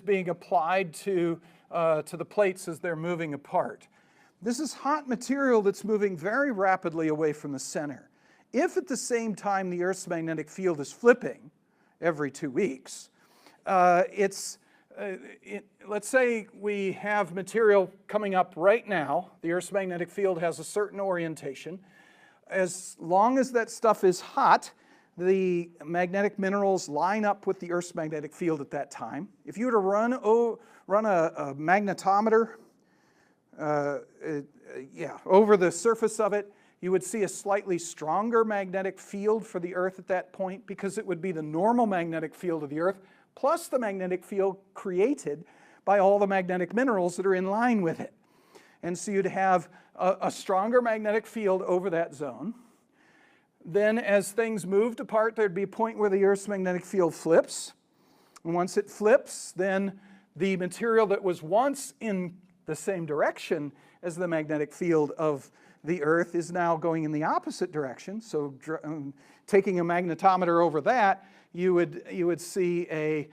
being applied to the plates as they're moving apart, this is hot material that's moving very rapidly away from the center. If at the same time the Earth's magnetic field is flipping every 2 weeks, let's say we have material coming up right now. The Earth's magnetic field has a certain orientation. As long as that stuff is hot, the magnetic minerals line up with the Earth's magnetic field at that time. If you were to run a magnetometer over the surface of it, you would see a slightly stronger magnetic field for the Earth at that point because it would be the normal magnetic field of the Earth plus the magnetic field created by all the magnetic minerals that are in line with it. And so you'd have a stronger magnetic field over that zone. Then as things moved apart, there'd be a point where the Earth's magnetic field flips. And once it flips, then the material that was once in the same direction as the magnetic field of the Earth is now going in the opposite direction. So taking a magnetometer over that, you would see a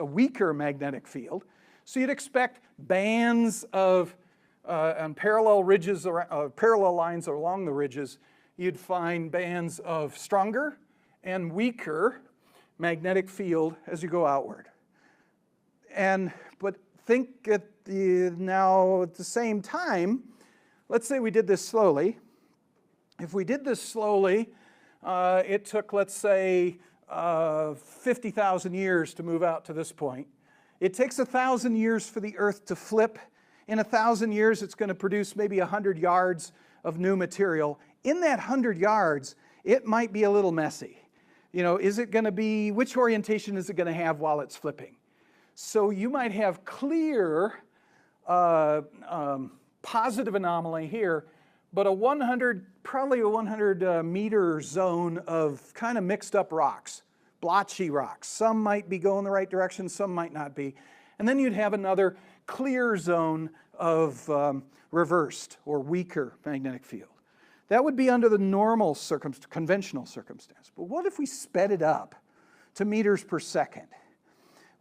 weaker magnetic field. So you'd expect bands of on parallel ridges, parallel lines along the ridges, you'd find bands of stronger and weaker magnetic field as you go outward. But think now at the same time, let's say we did this slowly. If we did this slowly, it took, let's say, 50,000 years to move out to this point. It takes 1,000 years for the Earth to flip. In 1,000 years, it's going to produce maybe 100 yards of new material. In that 100 yards, it might be a little messy. You know, is it going to be, which orientation is it going to have while it's flipping? So you might have clear positive anomaly here, but probably a 100 meter zone of kind of mixed up rocks, blotchy rocks. Some might be going the right direction, some might not be. And then you'd have another clear zone of reversed or weaker magnetic field. That would be under the normal conventional circumstance. But what if we sped it up to meters per second?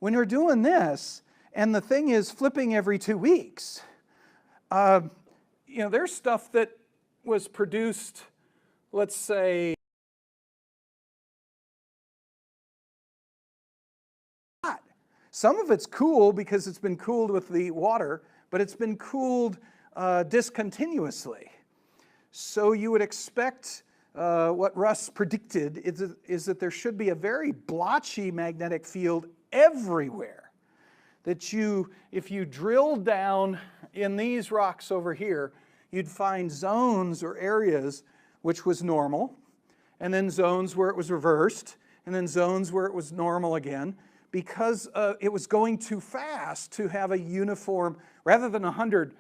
When you're doing this, and the thing is flipping every 2 weeks, you know, there's stuff that was produced, let's say, some of it's cool because it's been cooled with the water, but it's been cooled discontinuously. So you would expect what Russ predicted is that there should be a very blotchy magnetic field everywhere. That if you drill down in these rocks over here, you'd find zones or areas which was normal, and then zones where it was reversed, and then zones where it was normal again, because it was going too fast to have a uniform, rather than 100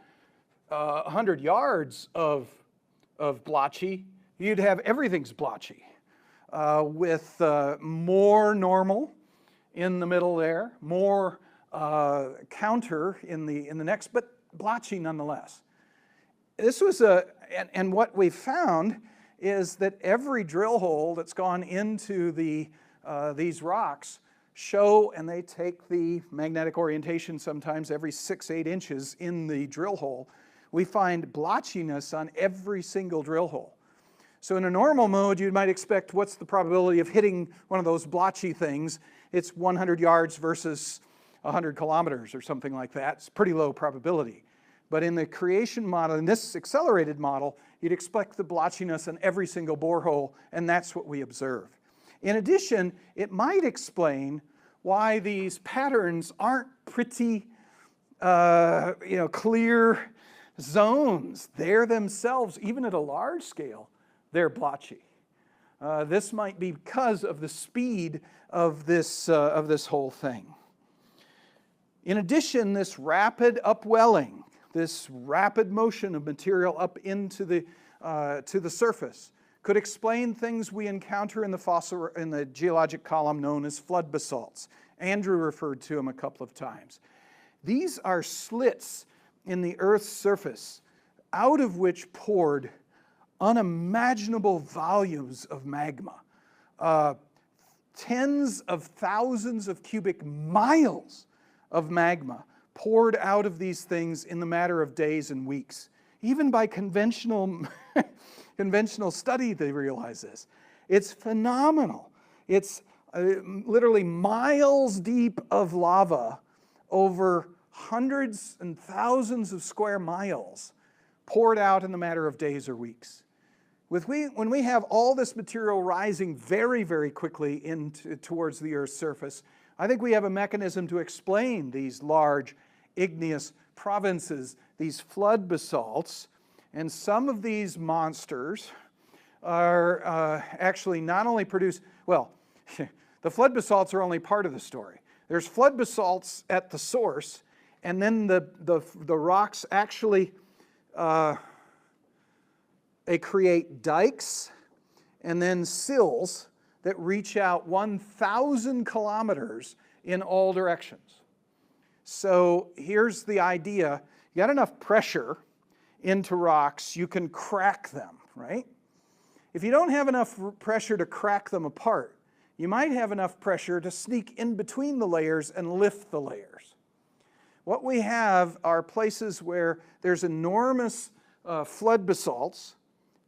yards of blotchy, you'd have everything's blotchy, with more normal in the middle there, more counter in the next, but blotchy nonetheless. This was and what we found is that every drill hole that's gone into these rocks show, and they take the magnetic orientation sometimes every 6-8 inches in the drill hole. We find blotchiness on every single drill hole. So in a normal mode, you might expect, what's the probability of hitting one of those blotchy things? It's 100 yards versus 100 kilometers or something like that. It's pretty low probability. But in the creation model, in this accelerated model, you'd expect the blotchiness in every single borehole, and that's what we observe. In addition, it might explain why these patterns aren't pretty, clear zones. They're themselves, even at a large scale, they're blotchy. This might be because of the speed of this whole thing. In addition, this rapid upwelling, this rapid motion of material up into to the surface, could explain things we encounter in the geologic column known as flood basalts. Andrew referred to them a couple of times. These are slits in the Earth's surface, out of which poured unimaginable volumes of magma. Tens of thousands of cubic miles of magma poured out of these things in the matter of days and weeks. Even by conventional study, they realize this. It's phenomenal. It's literally miles deep of lava over hundreds and thousands of square miles poured out in the matter of days or weeks. When we have all this material rising very, very quickly towards the Earth's surface, I think we have a mechanism to explain these large igneous provinces, these flood basalts. And some of these monsters are actually not only produce, well, the flood basalts are only part of the story. There's flood basalts at the source, and then the rocks actually, they create dikes and then sills that reach out 1,000 kilometers in all directions. So here's the idea. You got enough pressure into rocks, you can crack them, right? If you don't have enough pressure to crack them apart, you might have enough pressure to sneak in between the layers and lift the layers. What we have are places where there's enormous flood basalts,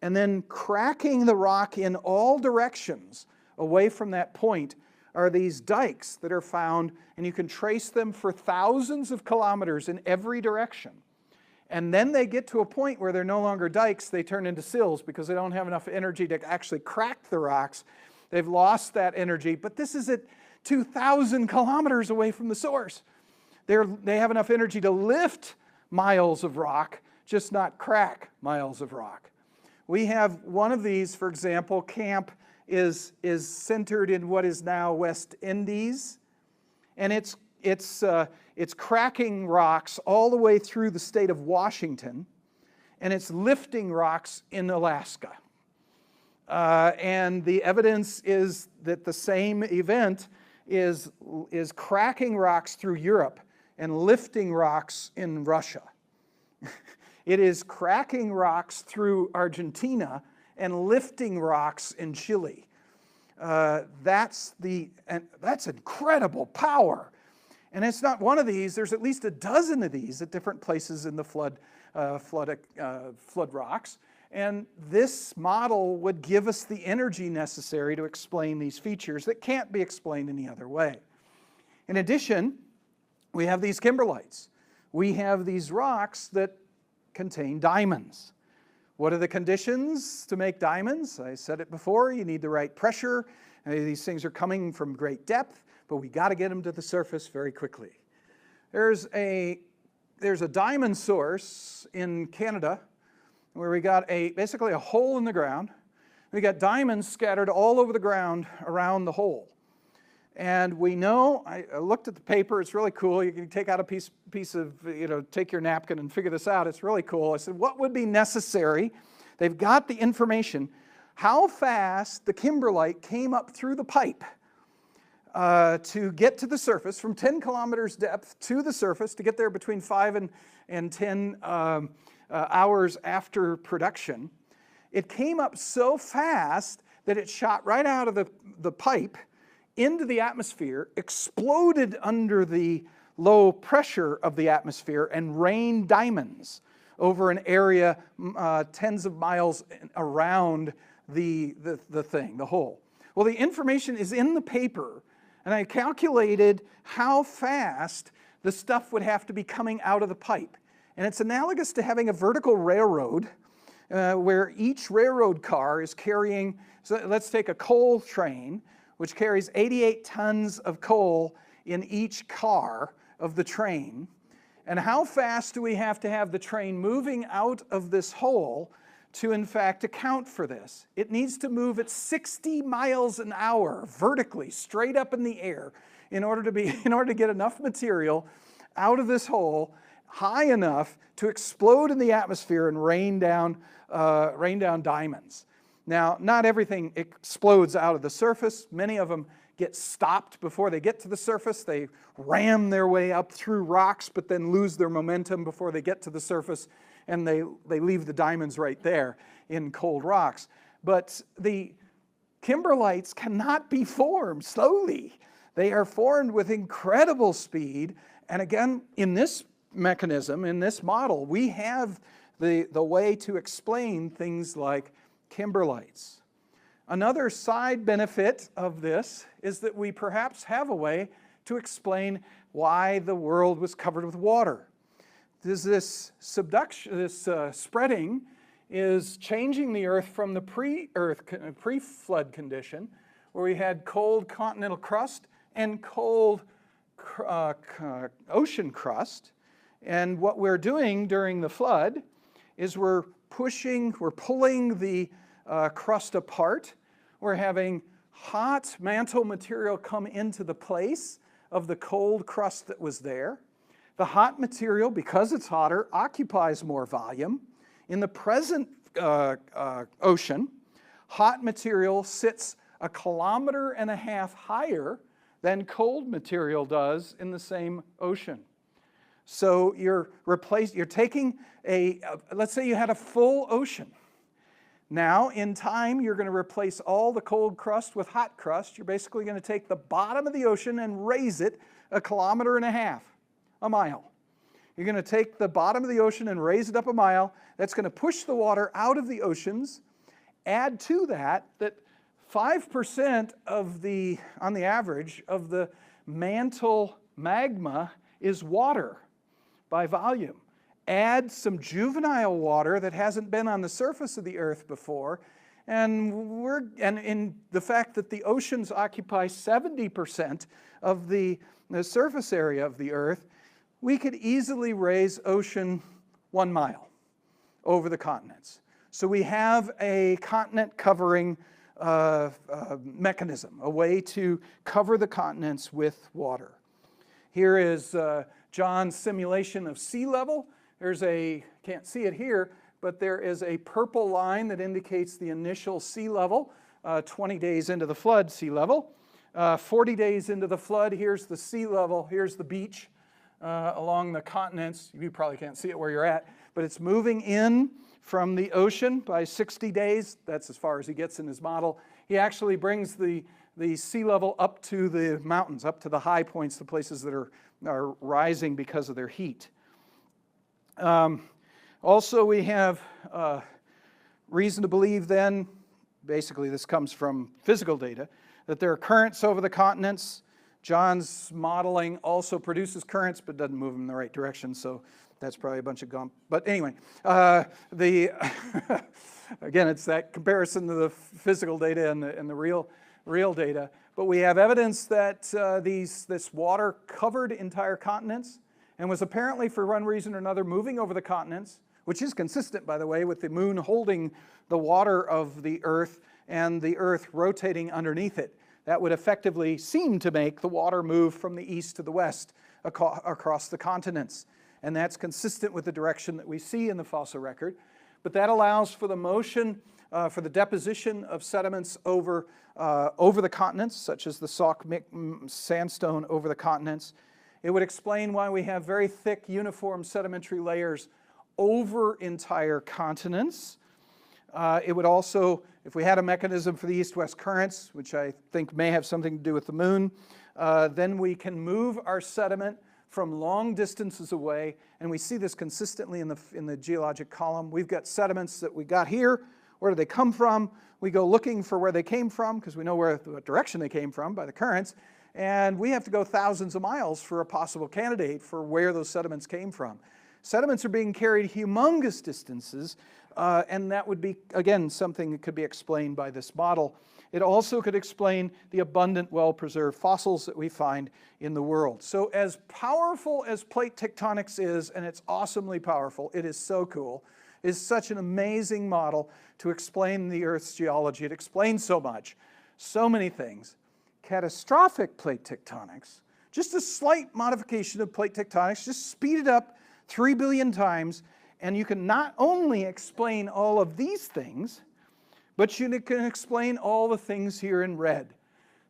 and then cracking the rock in all directions away from that point are these dikes that are found, and you can trace them for thousands of kilometers in every direction. And then they get to a point where they're no longer dikes, they turn into sills because they don't have enough energy to actually crack the rocks. They've lost that energy, but this is at 2,000 kilometers away from the source. They have enough energy to lift miles of rock, just not crack miles of rock. We have one of these, for example, camp is centered in what is now West Indies, and it's cracking rocks all the way through the state of Washington, and it's lifting rocks in Alaska. And the evidence is that the same event is cracking rocks through Europe and lifting rocks in Russia. It is cracking rocks through Argentina and lifting rocks in Chile. That's incredible power. And it's not one of these, there's at least a dozen of these at different places in the flood rocks. And this model would give us the energy necessary to explain these features that can't be explained any other way. In addition, we have these kimberlites. We have these rocks that contain diamonds. What are the conditions to make diamonds? I said it before, you need the right pressure. These things are coming from great depth, but we got to get them to the surface very quickly. There's a diamond source in Canada where we got basically a hole in the ground. We got diamonds scattered all over the ground around the hole. And we know, I looked at the paper, it's really cool. You can take out a piece of, take your napkin and figure this out. It's really cool. I said, what would be necessary? They've got the information. How fast the kimberlite came up through the pipe to get to the surface from 10 kilometers depth to the surface, to get there between 5 and 10 hours after production. It came up so fast that it shot right out of the pipe into the atmosphere, exploded under the low pressure of the atmosphere, and rained diamonds over an area tens of miles around the hole. Well, the information is in the paper, and I calculated how fast the stuff would have to be coming out of the pipe. And it's analogous to having a vertical railroad where each railroad car is carrying, so let's take a coal train, which carries 88 tons of coal in each car of the train. And how fast do we have to have the train moving out of this hole to, in fact, account for this? It needs to move at 60 miles an hour vertically, straight up in the air, in order to get enough material out of this hole high enough to explode in the atmosphere and rain down diamonds. Now, not everything explodes out of the surface. Many of them get stopped before they get to the surface. They ram their way up through rocks, but then lose their momentum before they get to the surface, and they leave the diamonds right there in cold rocks. But the kimberlites cannot be formed slowly. They are formed with incredible speed. And again, in this mechanism, in this model, we have the way to explain things like kimberlites. Another side benefit of this is that we perhaps have a way to explain why the world was covered with water. This spreading is changing the Earth from the pre-flood condition, where we had cold continental crust and cold ocean crust. And what we're doing during the flood is we're pulling the crust apart. We're having hot mantle material come into the place of the cold crust that was there. The hot material, because it's hotter, occupies more volume. In the present ocean, hot material sits 1.5 kilometers higher than cold material does in the same ocean. So you're taking let's say you had a full ocean. Now, in time, you're going to replace all the cold crust with hot crust. You're basically going to take the bottom of the ocean and raise it 1.5 kilometers, a mile. You're going to take the bottom of the ocean and raise it up a mile. That's going to push the water out of the oceans. Add to that 5% of the, on the average, of the mantle magma is water by volume. Add some juvenile water that hasn't been on the surface of the earth before, and in the fact that the oceans occupy 70% of the surface area of the earth, we could easily raise ocean 1 mile over the continents. So we have a continent covering mechanism, a way to cover the continents with water. Here is John's simulation of sea level. There's can't see it here, but there is a purple line that indicates the initial sea level, 20 days into the flood sea level. 40 days into the flood, here's the sea level, here's the beach along the continents. You probably can't see it where you're at, but it's moving in from the ocean by 60 days. That's as far as he gets in his model. He actually brings the sea level up to the mountains, up to the high points, the places that are rising because of their heat. Also, we have reason to believe then, basically this comes from physical data, that there are currents over the continents. John's modeling also produces currents but doesn't move them in the right direction, so that's probably a bunch of gump. But anyway, again, it's that comparison to the physical data and the real data. But we have evidence that this water covered entire continents and was apparently, for one reason or another, moving over the continents, which is consistent, by the way, with the moon holding the water of the earth and the earth rotating underneath it. That would effectively seem to make the water move from the east to the west across the continents. And that's consistent with the direction that we see in the fossil record. But that allows for the motion, for the deposition of sediments over the continents, such as the Sauk sandstone over the continents. It would explain why we have very thick, uniform sedimentary layers over entire continents. It would also, if we had a mechanism for the east-west currents, which I think may have something to do with the moon, then we can move our sediment from long distances away, and we see this consistently in the geologic column. We've got sediments that we got here. Where do they come from? We go looking for where they came from, because we know what direction they came from by the currents, and we have to go thousands of miles for a possible candidate for where those sediments came from. Sediments are being carried humongous distances, and that would be, again, something that could be explained by this model. It also could explain the abundant, well-preserved fossils that we find in the world. So as powerful as plate tectonics is, and it's awesomely powerful, it is so cool, is such an amazing model to explain the Earth's geology. It explains so much, so many things. Catastrophic plate tectonics, just a slight modification of plate tectonics, just speed it up 3 billion times, and you can not only explain all of these things, but you can explain all the things here in red.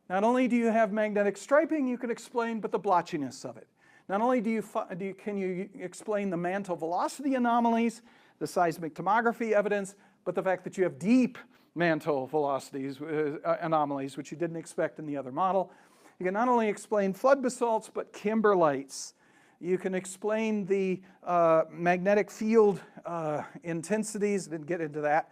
Not only do you have magnetic striping, you can explain, but the blotchiness of it. Not only can you explain the mantle velocity anomalies, the seismic tomography evidence, but the fact that you have deep mantle velocities anomalies, which you didn't expect in the other model. You can not only explain flood basalts, but kimberlites. You can explain the magnetic field intensities, didn't get into that.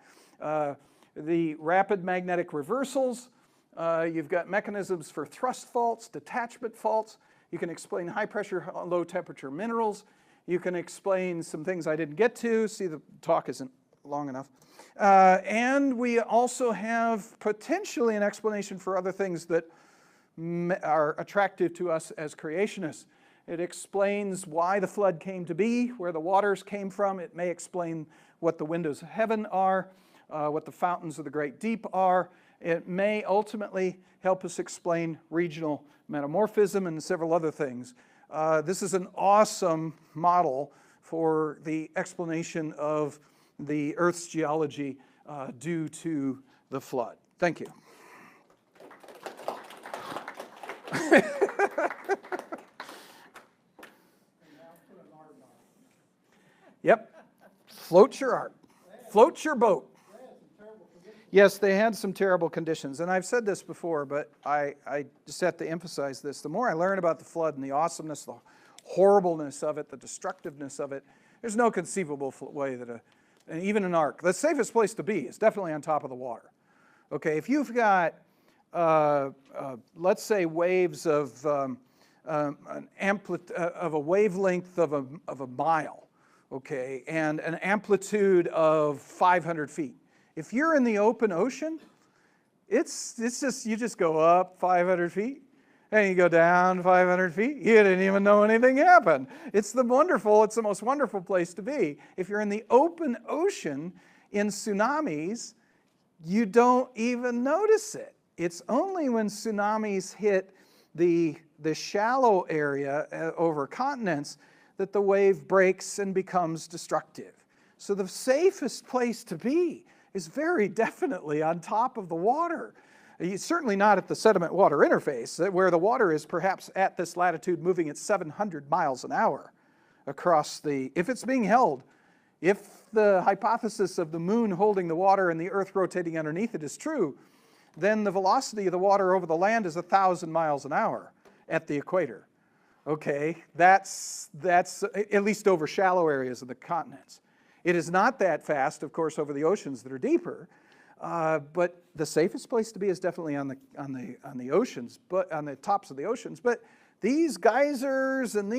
The rapid magnetic reversals. You've got mechanisms for thrust faults, detachment faults. You can explain high pressure, low temperature minerals. You can explain some things I didn't get to. See, the talk isn't long enough. And we also have potentially an explanation for other things that are attractive to us as creationists. It explains why the flood came to be, where the waters came from. It may explain what the windows of heaven are, what the fountains of the great deep are. It may ultimately help us explain regional metamorphism and several other things. This is an awesome model for the explanation of the Earth's geology due to the flood. Thank you. Yep. Float your art. Float your boat. Yes, they had some terrible conditions. And I've said this before, but I just have to emphasize this. The more I learn about the flood and the awesomeness, the horribleness of it, the destructiveness of it. There's no conceivable way that and even an ark, the safest place to be is definitely on top of the water. Okay, if you've got, let's say, waves of of a wavelength of a mile, okay, and an amplitude of 500 feet. If you're in the open ocean, it's just, you just go up 500 feet, and you go down 500 feet. You didn't even know anything happened. It's the most wonderful place to be. If you're in the open ocean in tsunamis, you don't even notice it. It's only when tsunamis hit the shallow area over continents that the wave breaks and becomes destructive. So the safest place to be is very definitely on top of the water. Certainly not at the sediment-water interface, where the water is perhaps at this latitude moving at 700 miles an hour across if it's being held. If the hypothesis of the moon holding the water and the earth rotating underneath it is true, then the velocity of the water over the land is 1,000 miles an hour at the equator. Okay, that's at least over shallow areas of the continents. It is not that fast, of course, over the oceans that are deeper, but the safest place to be is definitely on the oceans, but on the tops of the oceans. But these geysers and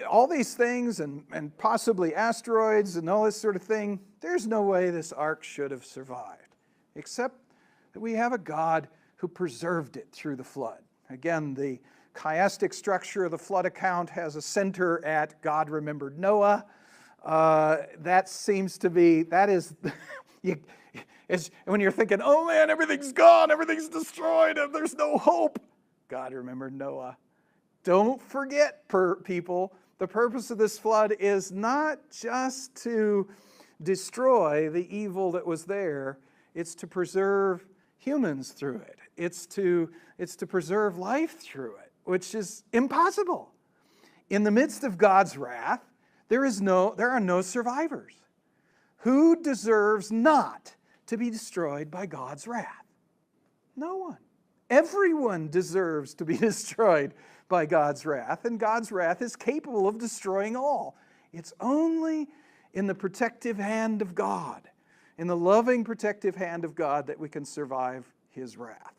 all these things and possibly asteroids and all this sort of thing, there's no way this ark should have survived, except that we have a God who preserved it through the flood. Again, the chiastic structure of the flood account has a center at God remembered Noah. That seems to be, that is, when you're thinking, oh man, everything's gone, everything's destroyed, and there's no hope. God remembered Noah. Don't forget, people, the purpose of this flood is not just to destroy the evil that was there, it's to preserve humans through it. It's to preserve life through it, which is impossible. In the midst of God's wrath, there are no survivors. Who deserves not to be destroyed by God's wrath? No one. Everyone deserves to be destroyed by God's wrath, and God's wrath is capable of destroying all. It's only in the protective hand of God, in the loving protective hand of God, that we can survive His wrath.